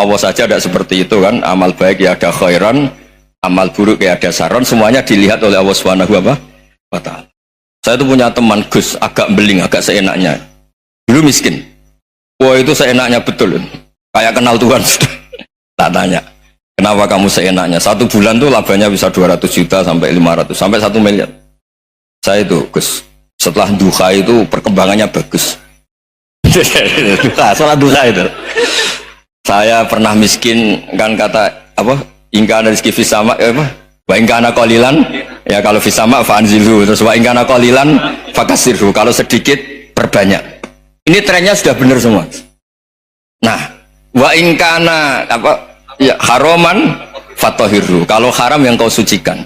Speaker 1: Allah saja tidak seperti itu kan, amal baik ya ada khairan, amal buruk ya ada saron, semuanya dilihat oleh Allah Subhanahu wa Ta'ala. Saya itu punya teman Gus, agak beling, agak seenaknya. Dulu miskin. Wah itu seenaknya betul. Kayak kenal Tuhan sudah. Tak tanya, kenapa kamu seenaknya? 1 bulan tuh labanya bisa 200 juta sampai 500 sampai 1 miliar. Saya itu Gus, setelah duha itu perkembangannya bagus. Duha, sholat duha itu. Saya pernah miskin kan kata apa? Ingka rezeki fisama apa? Wa ingkana qalilan ya kalau fisama fa'anzilhu, terus wa ingkana qalilan fakasirhu, kalau sedikit perbanyak. Ini trennya sudah benar semua. Nah, wa ingkana apa ya haroman fatohiru, kalau haram yang kau sucikan.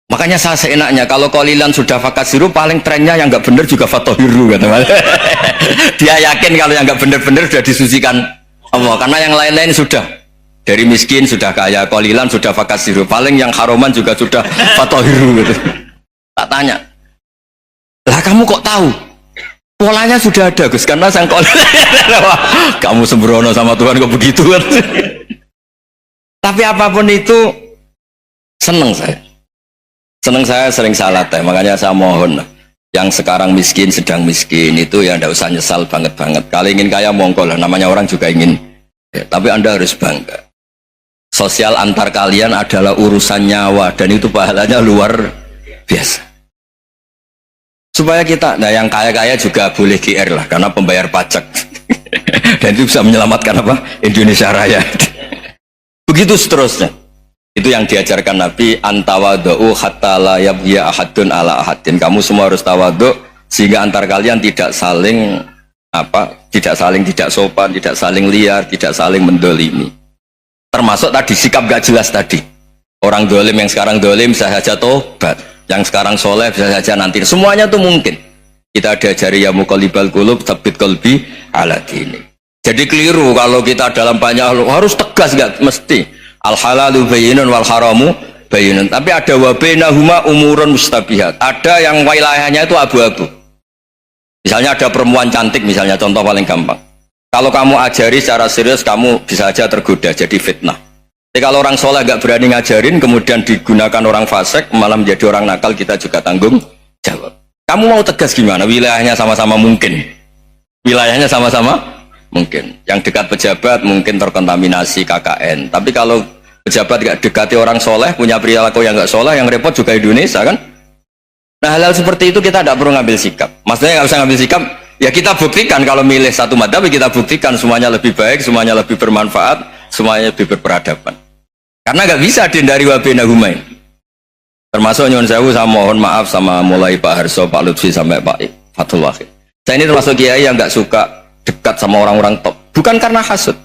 Speaker 1: Makanya saya seenaknya kalau qalilan sudah fakasiru, paling trennya yang nggak benar juga fatohiru kata. Dia yakin kalau yang nggak benar-benar sudah disucikan Allah, karena yang lain-lain sudah dari miskin sudah kaya, qalilan sudah fakasiru, paling yang haroman juga sudah fatohiru gitu. Tak tanya, lah kamu kok tahu? Polanya sudah ada Gus, karena sang qalilan. Kamu sembrono sama Tuhan kok begitu kan? Tapi apapun itu seneng saya. Seneng saya sering salah teh, makanya saya mohon yang sekarang miskin, sedang miskin itu ya ndak usah nyesal banget-banget. Kalau ingin kaya monggo lah, namanya orang juga ingin. Ya, tapi Anda harus bangga. Sosial antar kalian adalah urusan nyawa dan itu pahalanya luar biasa. Supaya kita, nah yang kaya-kaya juga boleh GR lah karena pembayar pajak. Dan itu bisa menyelamatkan apa? Indonesia Raya. Begitu seterusnya. Itu yang diajarkan Nabi, antawadhu hatta la yabghiya ahadun ala ahadin. Kamu semua harus tawadhu sehingga antar kalian tidak saling tidak sopan, tidak saling liar, tidak saling mendolimi. Termasuk tadi sikap gak jelas tadi. Orang dolim yang sekarang dolim bisa saja tobat, yang sekarang soleh bisa saja nanti. Semuanya itu mungkin. Kita diajari ya muqallibal qulub tsabbit qalbi ala dini. Jadi keliru kalau kita dalam banyak harus tegas, gak mesti. Al halalu bayyinun wal haramu bayyinun. Tapi ada wa bainahuma umurun mustabihat. Ada yang wilayahnya itu abu-abu. Misalnya ada perempuan cantik, misalnya contoh paling gampang. Kalau kamu ajari secara serius, kamu bisa aja tergoda jadi fitnah. Tapi kalau orang soleh gak berani ngajarin, kemudian digunakan orang fasik, malah menjadi orang nakal, kita juga tanggung jawab. Kamu mau tegas gimana? Wilayahnya sama-sama mungkin. Wilayahnya sama-sama mungkin. Yang dekat pejabat mungkin terkontaminasi KKN. Tapi kalau pejabat gak dekati orang soleh, punya perilaku yang gak soleh, yang repot juga Indonesia kan? Nah hal-hal seperti itu kita tidak perlu ngambil sikap. Maksudnya nggak usah ngambil sikap, ya kita buktikan kalau milih satu madhab, kita buktikan semuanya lebih baik, semuanya lebih bermanfaat, semuanya lebih berperadaban. Karena nggak bisa dihindari wabena humain. Termasuk nyuwun sewu, saya mohon maaf sama mulai Pak Harso, Pak Lutfi sampai Pak Fathul Wahid. Saya ini termasuk kiai yang nggak suka dekat sama orang-orang top. Bukan karena hasud.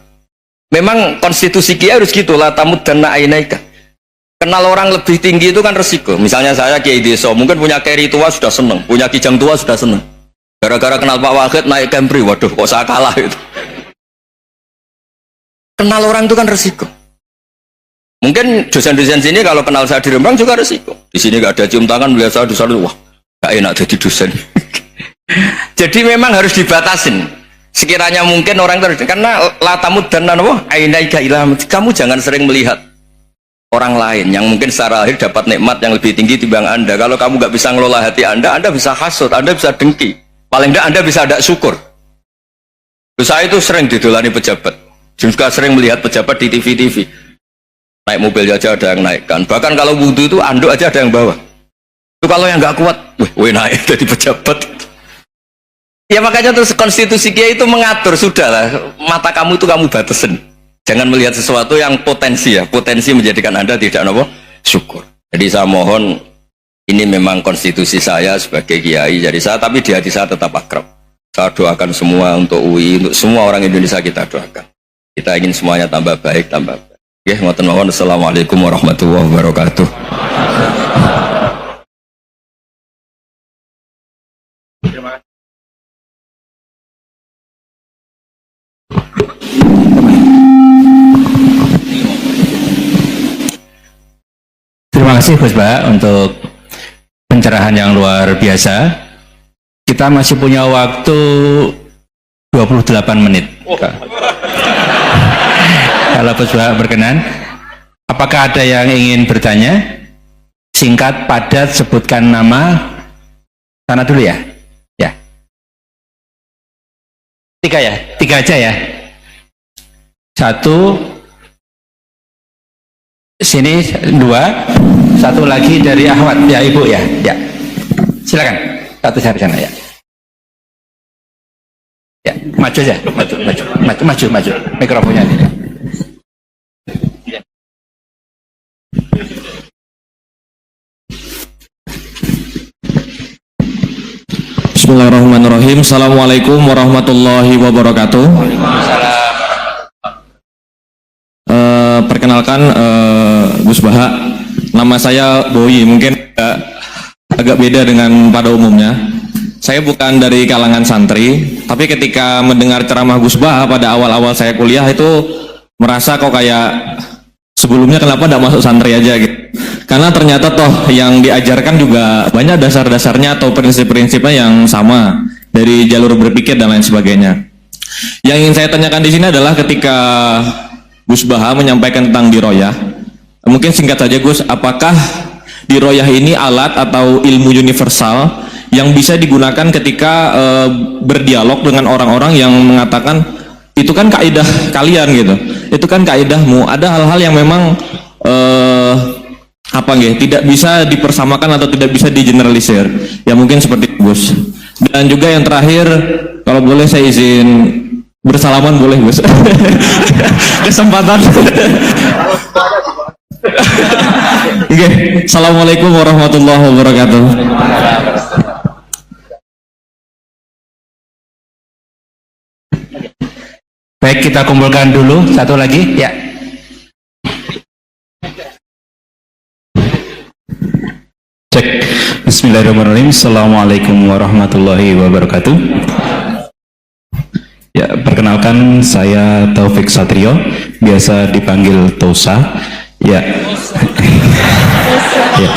Speaker 1: Memang konstitusi kiai harus gitu lah, tamud dan na'inaika. Kenal orang lebih tinggi itu kan resiko. Misalnya saya kiai desa, mungkin punya keri tua sudah seneng, punya kijang tua sudah seneng. Gara-gara kenal Pak Wahid naik Camry, waduh kok saya kalah itu. Kenal orang itu kan resiko. Mungkin dosen-dosen sini kalau kenal saya di Rembang juga resiko. Di sini gak ada cium tangan, melihat saya di sana, wah gak enak jadi dosen. Jadi memang harus dibatasin. Sekiranya mungkin orang terus, karena latamud dan ainaika ilah, kamu jangan sering melihat orang lain yang mungkin secara lahir dapat nikmat yang lebih tinggi timbang Anda. Kalau kamu nggak bisa ngelola hati Anda bisa hasut, Anda bisa dengki. Paling tidak Anda bisa ada syukur. Saya itu sering didolani pejabat, juga sering melihat pejabat di TV-TV. Naik mobil aja ada yang naikkan. Bahkan kalau wudhu itu anduk aja ada yang bawa. Itu kalau yang nggak kuat, wih naik jadi pejabat. Ya makanya terus konstitusi kiai itu mengatur, sudahlah mata kamu itu kamu batasin. Jangan melihat sesuatu yang potensi ya, potensi menjadikan Anda tidak nopo syukur. Jadi saya mohon, ini memang konstitusi saya sebagai kiai, jadi saya, tapi di hati saya tetap akrab. Saya doakan semua untuk UI, untuk semua orang Indonesia kita doakan. Kita ingin semuanya tambah baik, tambah baik. Oke, ngoten mawon. Assalamualaikum warahmatullahi wabarakatuh. Terima kasih.
Speaker 2: Terima kasih Gus Ba untuk pencerahan yang luar biasa. Kita masih punya waktu 28 menit. Kalau Gus Ba berkenan, apakah ada yang ingin bertanya? Singkat, padat, sebutkan nama. Sana dulu ya. Ya. 3 ya? 3 aja ya? Satu, sini dua, satu lagi dari Ahmad ya Ibu ya, ya silakan satu dari sana ya, ya maju aja, maju mikrofonnya ini.
Speaker 3: Bismillahirrahmanirrahim. Assalamualaikum warahmatullahi wabarakatuh. Perkenalkan Gus Baha. Nama saya Boyi. Mungkin agak beda dengan pada umumnya. Saya bukan dari kalangan santri, tapi ketika mendengar ceramah Gus Baha pada awal-awal saya kuliah itu merasa kok kayak sebelumnya kenapa tidak masuk santri aja gitu. Karena ternyata toh yang diajarkan juga banyak dasar-dasarnya atau prinsip-prinsipnya yang sama dari jalur berpikir dan lain sebagainya. Yang ingin saya tanyakan di sini adalah ketika Gus Baha menyampaikan tentang diroyah, mungkin singkat saja Gus, apakah diroyah ini alat atau ilmu universal yang bisa digunakan ketika berdialog dengan orang-orang yang mengatakan itu kan kaidah kalian gitu, itu kan kaidahmu, ada hal-hal yang memang tidak bisa dipersamakan atau tidak bisa digeneralisir, ya mungkin seperti itu Gus. Dan juga yang terakhir, kalau boleh saya izin bersalaman boleh Gus. Kesempatan. Oke, Assalamualaikum warahmatullahi wabarakatuh.
Speaker 2: Baik, kita kumpulkan dulu satu lagi ya.
Speaker 4: Cek. Bismillahirrahmanirrahim. Assalamualaikum warahmatullahi wabarakatuh. Ya, perkenalkan saya Taufik Satrio, biasa dipanggil Tosa. Ya. Ya.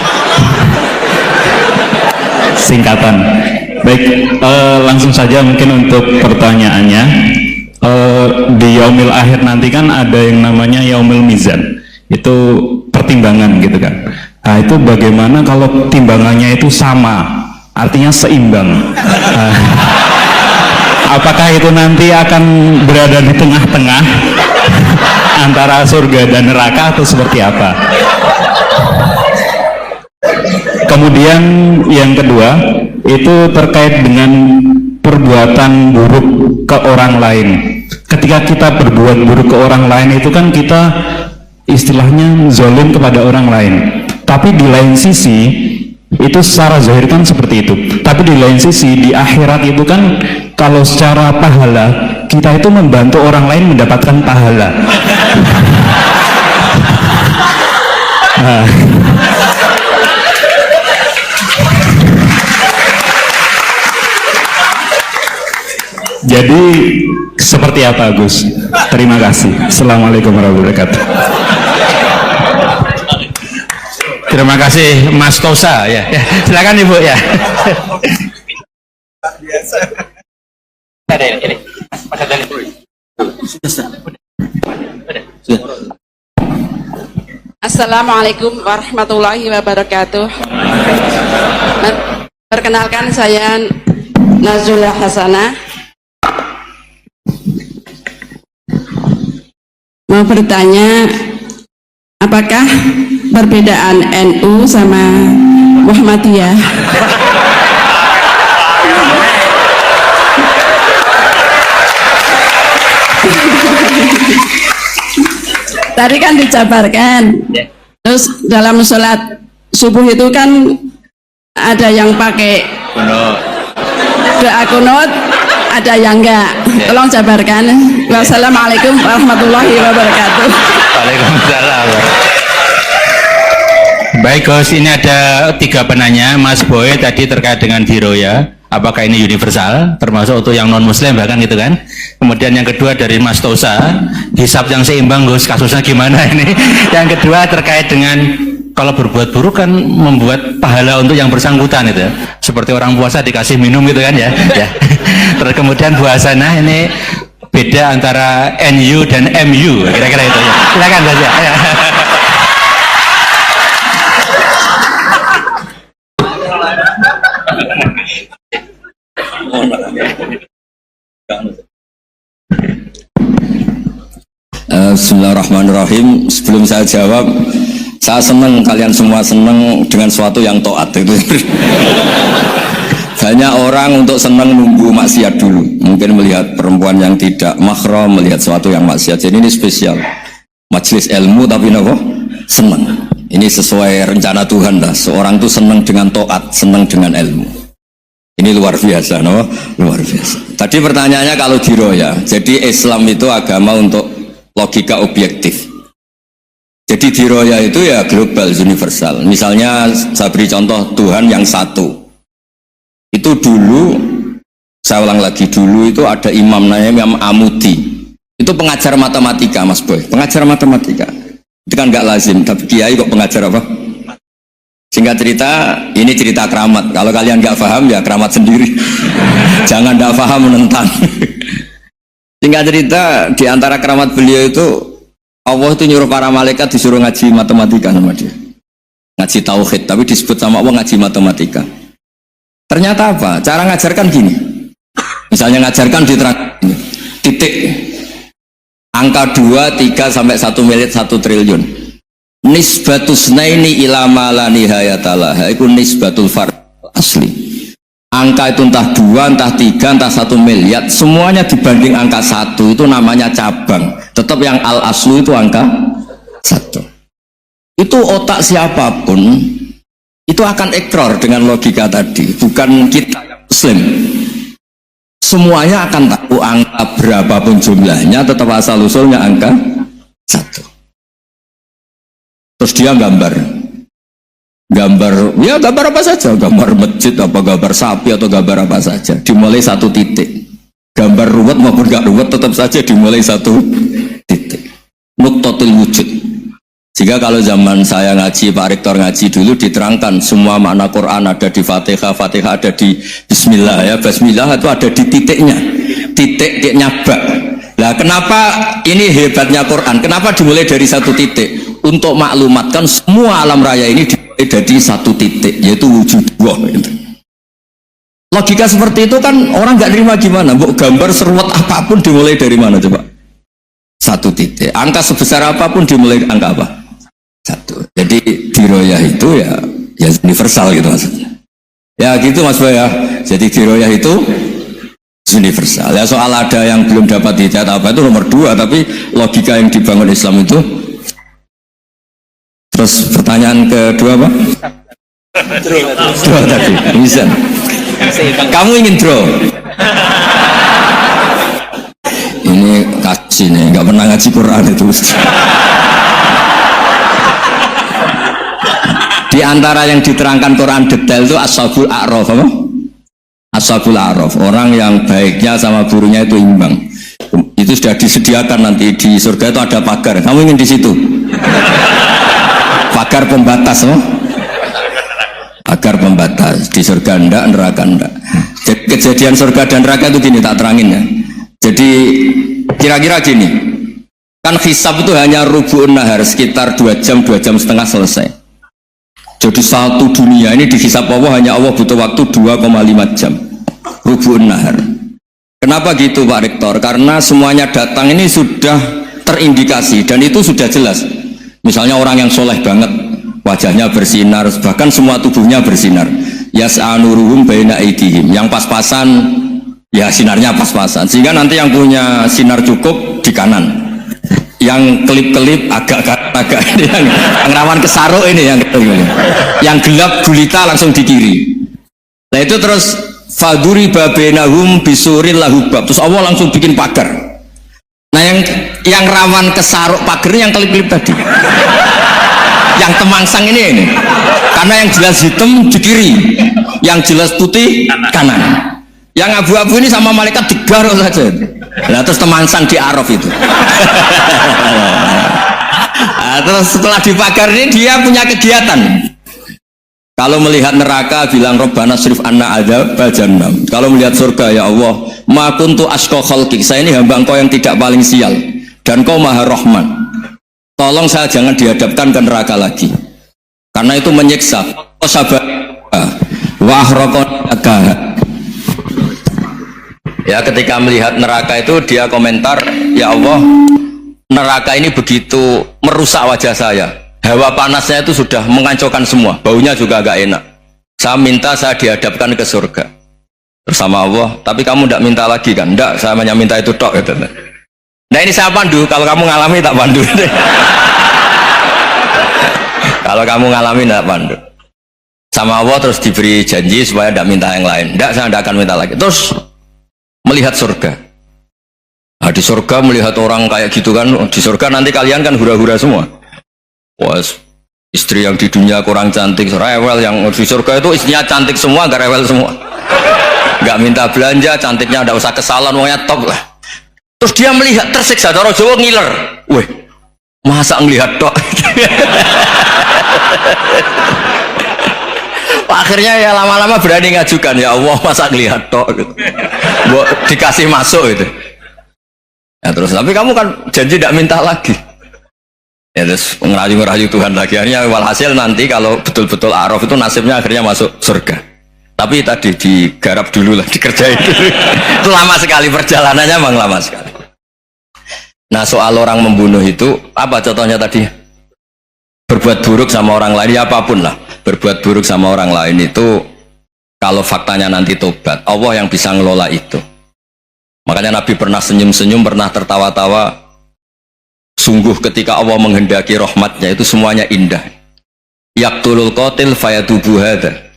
Speaker 4: Singkatan. Baik, langsung saja mungkin untuk pertanyaannya. Di Yaumil Akhir nanti kan ada yang namanya Yaumil Mizan. Itu pertimbangan gitu kan. Nah, itu bagaimana kalau timbangannya itu sama, artinya seimbang? Apakah itu nanti akan berada di tengah-tengah antara surga dan neraka atau seperti apa? Kemudian yang kedua, itu terkait dengan perbuatan buruk ke orang lain. Ketika kita berbuat buruk ke orang lain itu kan kita istilahnya zalim kepada orang lain. Tapi di lain sisi itu secara zahir kan seperti itu. Tapi di lain sisi di akhirat itu kan kalau secara pahala kita itu membantu orang lain mendapatkan pahala. Nah. Jadi seperti apa Gus? Terima kasih. Assalamualaikum warahmatullahi wabarakatuh.
Speaker 2: Terima kasih Mas Tosa ya. Ya, silakan Ibu ya.
Speaker 5: Assalamualaikum warahmatullahi wabarakatuh. Perkenalkan saya Nazula Hasanah. Mau bertanya, apakah perbedaan NU sama Muhammadiyah? Tadi kan dijabarkan. Terus dalam sholat subuh itu kan ada yang pakai doa kunut, ada yang enggak. Tolong jabarkan. Wassalamualaikum warahmatullahi wabarakatuh.
Speaker 2: Waalaikumsalam. Baik Gus, ini ada 3 penanya. Mas Boy tadi terkait dengan diroya, apakah ini universal, termasuk untuk yang non muslim bahkan gitu kan. Kemudian yang kedua dari Mas Tosa, hisab yang seimbang Gus, kasusnya gimana ini. Yang kedua terkait dengan kalau berbuat buruk kan membuat pahala untuk yang bersangkutan itu, seperti orang puasa dikasih minum gitu kan ya. Ya. Terus kemudian buasana ini beda antara NU dan MU, kira-kira itu ya. Silakan saja. Ya.
Speaker 1: Bismillahirrahmanirrahim. Sebelum saya jawab, saya senang kalian semua senang dengan sesuatu yang taat itu. Banyak orang untuk senang nunggu maksiat dulu. Mungkin melihat perempuan yang tidak mahram, melihat sesuatu yang maksiat. Jadi ini spesial. Majelis ilmu tapi nopo senang. Ini sesuai rencana Tuhan lah. Seorang itu senang dengan taat, senang dengan ilmu. Ini luar biasa, no? Luar biasa. Tadi pertanyaannya kalau diroya, jadi Islam itu agama untuk logika objektif. Jadi diroya itu ya global, universal. Misalnya saya beri contoh Tuhan yang satu. Itu dulu, saya ulang lagi, dulu itu ada imam namanya Imam Amudi. Itu pengajar matematika, Mas Boy. Pengajar matematika. Itu kan nggak lazim, tapi kiai kok pengajar apa? Singkat cerita, ini cerita keramat. Kalau kalian nggak paham ya keramat sendiri. Jangan nggak paham menentang. Singkat cerita, di antara keramat beliau itu Allah itu nyuruh para malaikat disuruh ngaji matematika sama dia. Ngaji tauhid, tapi disebut sama Allah ngaji matematika. Ternyata apa? Cara ngajarkan gini. Misalnya ngajarkan diterang titik angka 2, 3 sampai 1 miliar 1 triliun. Nisbatus naini ila ma la nihayatalah. Itu nisbatul fard asli. Angka itu entah 2, entah 3, entah 1 miliar, semuanya dibanding angka 1 itu namanya cabang. Tetap yang al aslu itu angka 1. Itu otak siapapun itu akan ikrar dengan logika tadi. Bukan kita yang muslim. Semuanya akan tahu angka berapapun jumlahnya, tetap asal usulnya angka 1. Terus dia gambar, ya gambar apa saja, gambar masjid, apa gambar sapi atau gambar apa saja, dimulai 1 titik. Gambar ruwet maupun gak ruwet tetap saja dimulai 1 titik. Nuktotul wujud. Jika kalau zaman saya ngaji, Pak Rektor ngaji dulu diterangkan semua makna Quran ada di Fatihah, Fatihah ada di Bismillah ya, Bismillah itu ada di titiknya, titiknya bak. Nah, kenapa ini hebatnya Quran? Kenapa dimulai dari 1 titik? Untuk maklumatkan semua alam raya ini dimulai dari 1 titik, yaitu wujud Allah. Logika seperti itu kan orang nggak terima gimana? Mbok gambar seruat apapun dimulai dari mana coba? 1 titik. Angka sebesar apapun dimulai angka apa? 1. Jadi diroyah itu ya universal gitu maksudnya. Ya gitu Mas Boy ya. Jadi diroyah itu universal. Ya soal ada yang belum dapat hidayah apa itu nomor 2, tapi logika yang dibangun Islam itu. Terus pertanyaan kedua apa? Draw tadi. Bisa. Kamu ingin draw? Ini kasih nih, nggak pernah ngaji Quran itu. Di antara yang diterangkan Quran detail itu Ashabul A'raf apa? Ashabul A'raf, orang yang baiknya sama gurunya itu imbang. Itu sudah disediakan nanti di surga itu ada pagar. Kamu ingin di situ? Pagar pembatas, no? Pagar pembatas di surga ndak, neraka ndak. Jadi kejadian surga dan neraka itu gini, tak terangin ya. Jadi kira-kira gini, kan hisab itu hanya rubu'un nahar, sekitar 2 jam, 2 jam setengah selesai. Jadi 1 dunia ini dihisab Allah, hanya Allah butuh waktu 2,5 jam rubu'un nahar. Kenapa gitu Pak Rektor? Karena semuanya datang ini sudah terindikasi dan itu sudah jelas. Misalnya orang yang soleh banget, wajahnya bersinar, bahkan semua tubuhnya bersinar. Yas'anuruhum baina aydihim, yang pas-pasan ya sinarnya pas-pasan, sehingga nanti yang punya sinar cukup di kanan, yang kelip-kelip agak ini yang rawan kesaruk ini yang gelap gulita langsung di kiri. Nah itu terus faduri babenahum bisuril lahubab, terus Allah langsung bikin pagar. Nah yang rawan kesaruk pagarnya yang kelip-kelip tadi, yang temangsang ini, karena yang jelas hitam di kiri, yang jelas putih kanan. Yang abu-abu ini sama malaikat digaruk saja. Nah terus temangsang di Araf itu. Nah, terus setelah dipagar ini dia punya kegiatan. Kalau melihat neraka bilang Rabbana srif anna adzab jahannam. Kalau melihat surga ya Allah, ma kuntu asqa khalqik. Saya ini hamba Engkau yang tidak paling sial dan Kau Maha Rahman. Tolong saya jangan dihadapkan ke neraka lagi. Karena itu menyiksa. Sabar. Wa akhraqaka. Ya ketika melihat neraka itu dia komentar, ya Allah, neraka ini begitu merusak wajah saya. Hawa panasnya itu sudah menghancurkan semua, baunya juga agak enak. Saya minta saya dihadapkan ke surga bersama Allah, tapi kamu tidak minta lagi kan? Tidak, saya hanya minta itu tok. Gitu. Nah ini saya pandu, kalau kamu ngalami tak pandu. Kalau kamu ngalami tidak pandu. Sama Allah terus diberi janji supaya tidak minta yang lain. Tidak, saya tidak akan minta lagi. Terus melihat surga. Nah, di surga melihat orang kayak gitu kan, di surga nanti kalian kan hura-hura semua. Wah, istri yang di dunia kurang cantik, rewel, yang di surga itu istrinya cantik semua, gak rewel semua. Gak minta belanja, cantiknya tidak usah ke salon, pokoknya top lah. Terus dia melihat tersiksa, cara Jawa ngiler. Weh, masa ngelihat tok? Akhirnya ya lama-lama berani ngajukan, ya Allah masa ngelihat tok gitu. Dikasih masuk gitu. Ya terus, tapi kamu kan janji tidak minta lagi. Ya terus ngerayu-ngerayu Tuhan lagi. Akhirnya walhasil nanti kalau betul-betul Araf itu nasibnya akhirnya masuk surga. Tapi tadi digarap dulu lah, dikerjain dulu. Itu lama sekali perjalanannya, memang lama sekali. Nah soal orang membunuh itu, apa contohnya tadi? Berbuat buruk sama orang lain, ya apapun lah. Berbuat buruk sama orang lain itu, kalau faktanya nanti tobat, Allah yang bisa ngelola itu. Makanya Nabi pernah senyum-senyum, pernah tertawa-tawa. Sungguh ketika Allah menghendaki rahmatnya itu semuanya indah. Yaqtulul qatil fayatubu hadza.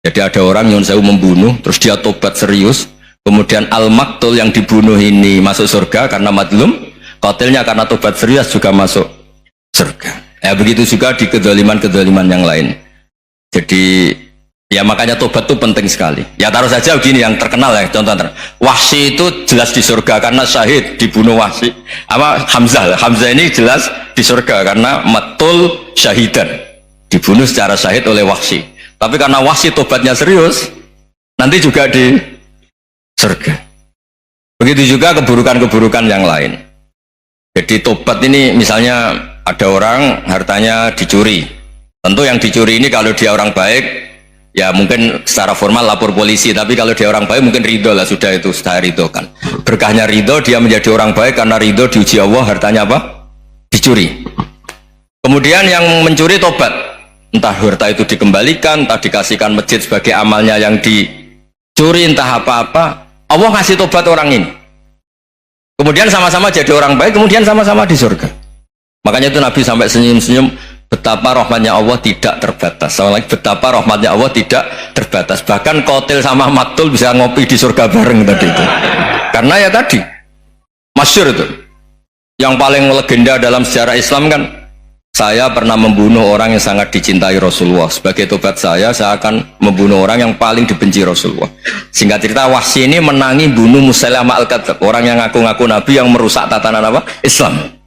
Speaker 1: Jadi ada orang yang saya membunuh, terus dia tobat serius, kemudian al-maktul yang dibunuh ini masuk surga karena madlum, qatilnya karena tobat serius juga masuk surga. Ya begitu juga di kedzaliman-kedzaliman yang lain. Jadi ya makanya tobat itu penting sekali. Ya taruh saja begini yang terkenal ya, contoh Wahsy itu jelas di surga karena syahid dibunuh Wahsy. Apa Hamzah? Hamzah ini jelas di surga karena matul syahidan, dibunuh secara syahid oleh Wahsy. Tapi karena Wahsy tobatnya serius, nanti juga di surga. Begitu juga keburukan-keburukan yang lain. Jadi tobat ini misalnya ada orang hartanya dicuri. Tentu yang dicuri ini kalau dia orang baik, ya mungkin secara formal lapor polisi, tapi kalau dia orang baik mungkin ridho lah, sudah itu sudah ridho kan. Berkahnya ridho, dia menjadi orang baik karena ridho diuji Allah, hartanya apa? Dicuri. Kemudian yang mencuri tobat, entah harta itu dikembalikan, entah dikasihkan masjid sebagai amalnya yang dicuri, entah apa-apa, Allah ngasih tobat orang ini. Kemudian sama-sama jadi orang baik, kemudian sama-sama di surga. Makanya itu Nabi sampai senyum-senyum, betapa rahmatnya Allah tidak terbatas. Sama lagi, betapa rahmatnya Allah tidak terbatas. Bahkan qatil sama maktul bisa ngopi di surga bareng tadi itu. Karena ya tadi masyhur itu. Yang paling legenda dalam sejarah Islam kan, saya pernah membunuh orang yang sangat dicintai Rasulullah. Sebagai tobat saya akan membunuh orang yang paling dibenci Rasulullah. Singkat cerita, Wahsy ini menangi bunuh Musailamah al-Kadzdzab, orang yang ngaku-ngaku Nabi yang merusak tatanan apa? Islam.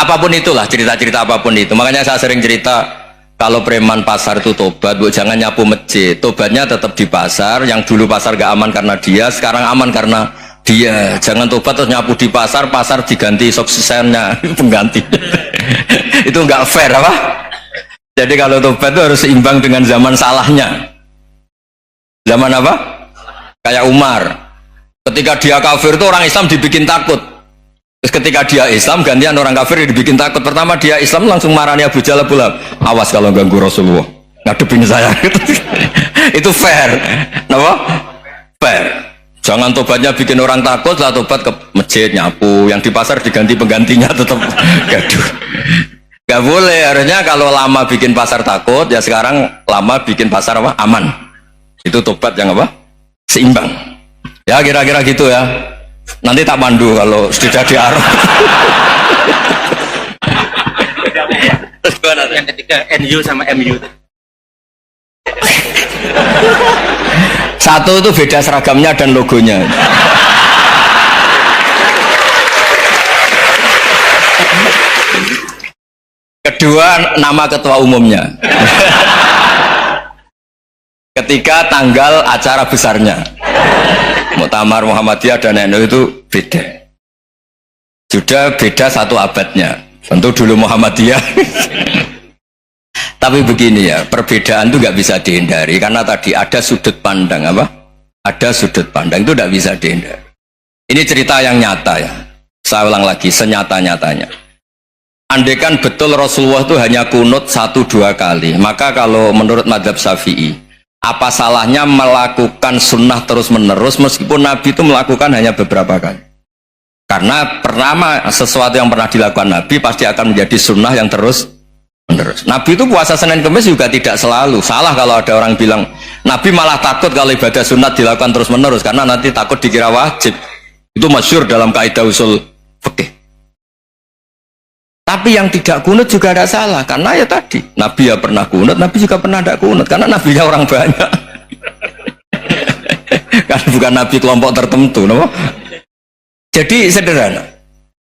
Speaker 1: Apapun itulah, cerita-cerita apapun itu. Makanya saya sering cerita, kalau preman pasar itu tobat, bu, jangan nyapu masjid. Tobatnya tetap di pasar. Yang dulu pasar gak aman karena dia, sekarang aman karena dia. Jangan tobat terus nyapu di pasar, pasar diganti suksesennya pengganti. Itu nggak fair apa? Jadi kalau tobat itu harus seimbang dengan zaman salahnya. Zaman apa? Kayak Umar. Ketika dia kafir itu orang Islam dibikin takut. Terus ketika dia Islam, gantian orang kafir dibikin takut. Pertama dia Islam langsung marahnya Abu Jahal pula. Awas kalau ganggu Rasulullah, ngadepin saya. Itu fair. Kenapa? Fair. Jangan tobatnya bikin orang takut, lah tobat ke masjid nyapu, yang di pasar diganti penggantinya tetap gaduh. Gak boleh. Harusnya kalau lama bikin pasar takut, ya sekarang lama bikin pasar apa? Aman. Itu tobat yang apa? Seimbang. Ya kira-kira gitu ya. Nanti tak pandu kalau sudah di Arab.
Speaker 2: Yang ketiga NU sama MU.
Speaker 1: Satu itu beda seragamnya dan logonya. Kedua, nama ketua umumnya. Ketiga, tanggal acara besarnya. Muktamar Muhammadiyah dan NU itu beda. Sudah beda satu abadnya. Tentu dulu Muhammadiyah. Tapi begini ya, perbedaan itu nggak bisa dihindari karena tadi ada sudut pandang apa? Ada sudut pandang itu nggak bisa dihindari. Ini cerita yang nyata ya. Saya ulang lagi, senyata-nyatanya. Andaikan betul Rasulullah itu hanya kunut 1-2 kali, maka kalau menurut mazhab Syafi'i, apa salahnya melakukan sunnah terus-menerus meskipun Nabi itu melakukan hanya beberapa kali? Karena pertama, sesuatu yang pernah dilakukan Nabi pasti akan menjadi sunnah yang terus-menerus. Nabi itu puasa Senin Kamis juga tidak selalu. Salah kalau ada orang bilang, Nabi malah takut kalau ibadah sunat dilakukan terus-menerus, karena nanti takut dikira wajib. Itu masyhur dalam kaidah usul fikih. Tapi yang tidak kunut juga ada salah, karena ya tadi Nabi ya pernah kunut, Nabi juga pernah tidak kunut, karena nabinya orang banyak. Kan bukan Nabi kelompok tertentu, no? Jadi sederhana.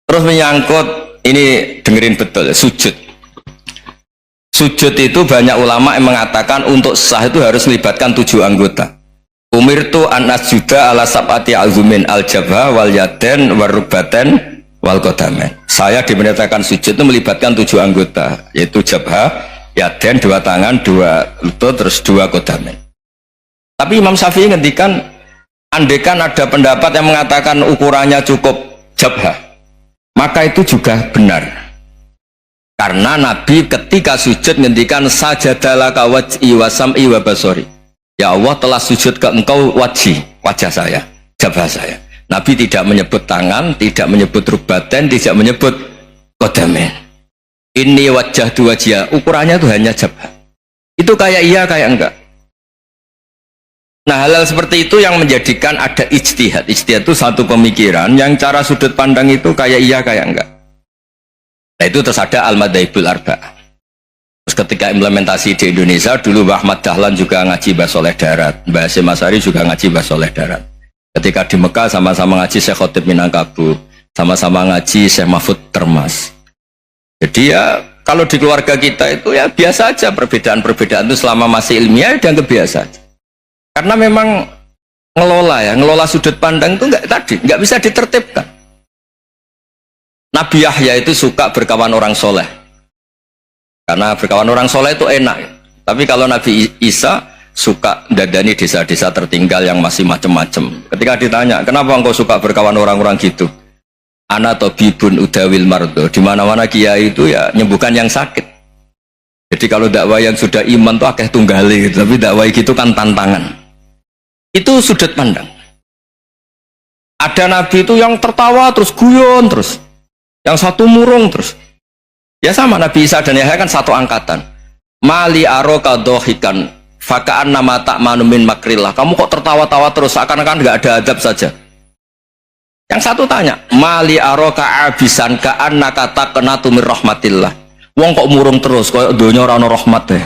Speaker 1: Terus menyangkut ini, dengerin betul, sujud. Sujud itu banyak ulama yang mengatakan untuk sah itu harus melibatkan 7 anggota. Umirtu an asjuda ala sab'ati azumin al jabha wal yaden warrubaten wal qadamen. Saya diperintahkan sujud itu melibatkan 7 anggota, yaitu jabha, yaden 2 tangan, 2 lutut, terus 2 qadamen. Tapi Imam Syafi'i ngendikan, andaikan ada pendapat yang mengatakan ukurannya cukup jabha, maka itu juga benar. Karena Nabi ketika sujud ngendikan sajadalaka waj'i wa sam'i wa basori. Ya Allah telah sujud ke engkau wajah saya, jabha saya. Nabi tidak menyebut tangan, tidak menyebut rubaten, tidak menyebut qadamen. Ini wajah dua wajah, ukurannya itu hanya jabha. Itu kayak iya kayak enggak. Nah, hal-hal seperti itu yang menjadikan ada ijtihad. Ijtihad itu satu pemikiran yang cara sudut pandang itu kayak iya kayak enggak. Nah, itu terus ada al-madhaibul arba'ah. Terus ketika implementasi di Indonesia, dulu Mbah Ahmad Dahlan juga ngaji Mbah Soleh Darat, Mbah Hasyim Asy'ari juga ngaji Mbah Soleh Darat. Ketika di Mekah sama-sama ngaji Syekh Khotib Minangkabau, sama-sama ngaji Syekh Mahfud Termas. Jadi ya kalau di keluarga kita itu ya biasa aja, perbedaan-perbedaan itu selama masih ilmiah dan kebiasa aja. Karena memang ngelola sudut pandang itu nggak bisa ditertibkan. Nabi Yahya itu suka berkawan orang soleh, karena berkawan orang soleh itu enak. Tapi kalau Nabi Isa suka dadani desa-desa tertinggal yang masih macem-macem. Ketika ditanya, kenapa engkau suka berkawan orang-orang gitu? Ana tabibun udawil mardo. Di mana-mana kiai itu ya nyembuhkan yang sakit. Jadi kalau dakwah yang sudah iman tuh akeh tunggali gitu. Tapi dakwah gitu kan tantangan. Itu sudut pandang. Ada nabi itu yang tertawa terus guyon terus, yang satu murung terus. Ya sama, Nabi Isa dan Yahya kan satu angkatan. Mali aroka dohikan fakaan nama tak manumin makrillah. Kamu kok tertawa-tawa terus, seakan-akan nggak ada adab saja. Yang satu tanya, mali aroka abisan kaan nakata kenatu mir rahmatillah. Wong kok murung terus, kok dunia orang rahmat deh.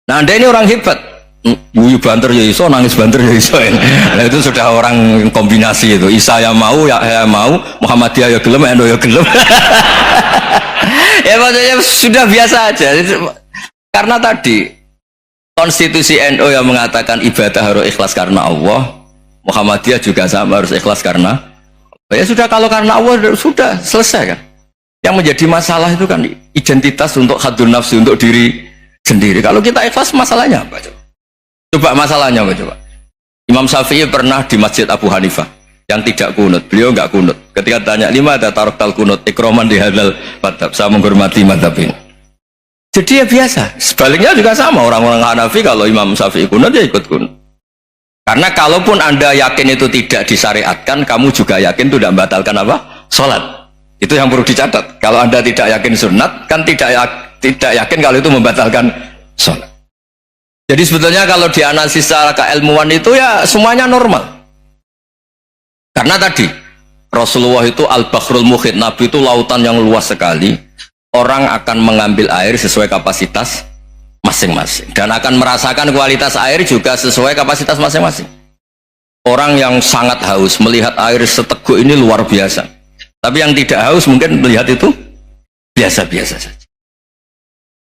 Speaker 1: Nah, Anda ini orang hebat. Guyu banter ya iso, nangis banter ya iso. Nah, itu sudah orang kombinasi itu. Isa ya mau, ya mau, Muhammadiyah ya gelem, NU ya gelem. Ya maksudnya sudah biasa aja. Karena tadi konstitusi NU yang mengatakan ibadah harus ikhlas karena Allah, Muhammadiyah juga sama harus ikhlas karena ya sudah, kalau karena Allah sudah selesai kan. Yang menjadi masalah itu kan identitas untuk hadun nafsi, untuk diri sendiri. Kalau kita ikhlas, masalahnya apa coba? Coba masalahnya apa coba? Imam Syafi'i pernah di Masjid Abu Hanifah yang tidak kunut, beliau nggak kunut. Ketika tanya, lima ada tarok tal kunut ikroman di hadal madhab, saya menghormati madhab ini. Jadi ya biasa. Sebaliknya juga sama, orang-orang Hanafi kalau Imam Syafi'i kunut ya ikut kunut. Karena kalaupun Anda yakin itu tidak disyariatkan, kamu juga yakin itu tidak membatalkan apa? Sholat. Itu yang perlu dicatat. Kalau Anda tidak yakin sunat, kan tidak yakin kalau itu membatalkan sholat. Jadi sebetulnya kalau dianalisis secara keilmuan itu ya semuanya normal. Karena tadi Rasulullah itu al-Bahrul Muhit, Nabi itu lautan yang luas sekali. Orang akan mengambil air sesuai kapasitas masing-masing dan akan merasakan kualitas air juga sesuai kapasitas masing-masing. Orang yang sangat haus melihat air seteguk ini luar biasa, tapi yang tidak haus mungkin melihat itu biasa-biasa saja.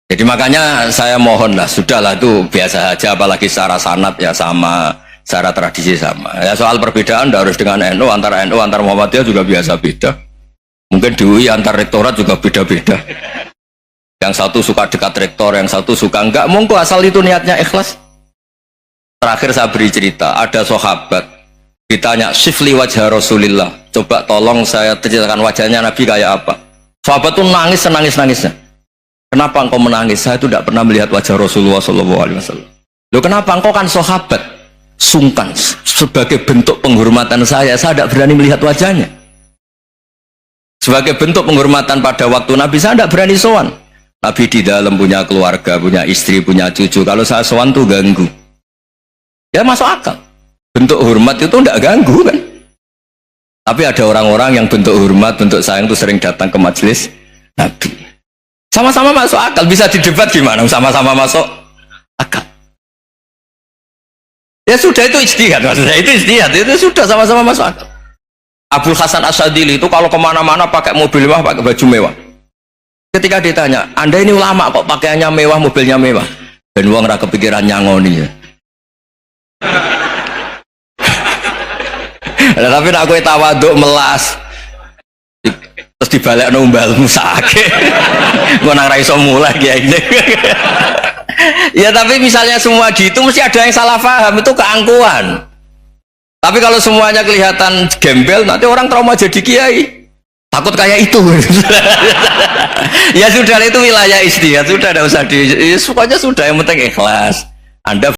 Speaker 1: Jadi makanya saya mohonlah, sudahlah itu biasa saja, apalagi secara sanad ya sama, secara tradisi sama. Ya soal perbedaan harus dengan NU, antara Muhammadiyah juga biasa beda. Mungkin di UI antar rektorat juga beda-beda. Yang satu suka dekat rektor, yang satu suka enggak. Monggo asal itu niatnya ikhlas. Terakhir saya beri cerita, ada sahabat ditanya, "Sifli wajah Rasulillah." coba tolong saya ceritakan wajahnya Nabi kayak apa. Sahabat tuh nangis senangis-nangisnya. Kenapa engkau menangis? Saya itu tidak pernah melihat wajah Rasulullah SAW. Loh kenapa? Engkau kan sahabat. Sungkan sebagai bentuk penghormatan saya tidak berani melihat wajahnya. Sebagai bentuk penghormatan pada waktu Nabi, saya tidak berani sowan. Nabi di dalam punya keluarga, punya istri, punya cucu. Kalau saya sowan tuh ganggu. Ya masuk akal. Bentuk hormat itu tidak ganggu kan. Tapi ada orang-orang yang bentuk hormat, bentuk sayang itu sering datang ke majelis Nabi. Sama-sama masuk akal. Bisa didebat gimana? Sama-sama masuk akal. Ya sudah, itu ijtihad, maksudnya itu ijtihad, itu sudah sama-sama masuk akal. Abul Hasan Asyadili itu kalau kemana-mana pakai mobil mewah, pakai baju mewah. Ketika ditanya, Anda ini ulama kok pakaiannya mewah, mobilnya mewah, dan uang ra kepikiran nyangoni ya. Nah, tapi nak kowe tawaduk melas, terus dibalik numbalmu sakit, gue nang ra iso mulai kayak gini. Ya tapi misalnya semua gitu mesti ada yang salah paham, itu keangkuhan. Tapi kalau semuanya kelihatan gembel, nanti orang trauma jadi kiai, takut kayak itu. Ya sudah, itu wilayah ijtihad, sudah, tidak usah pokoknya sudah, yang penting ikhlas. Anda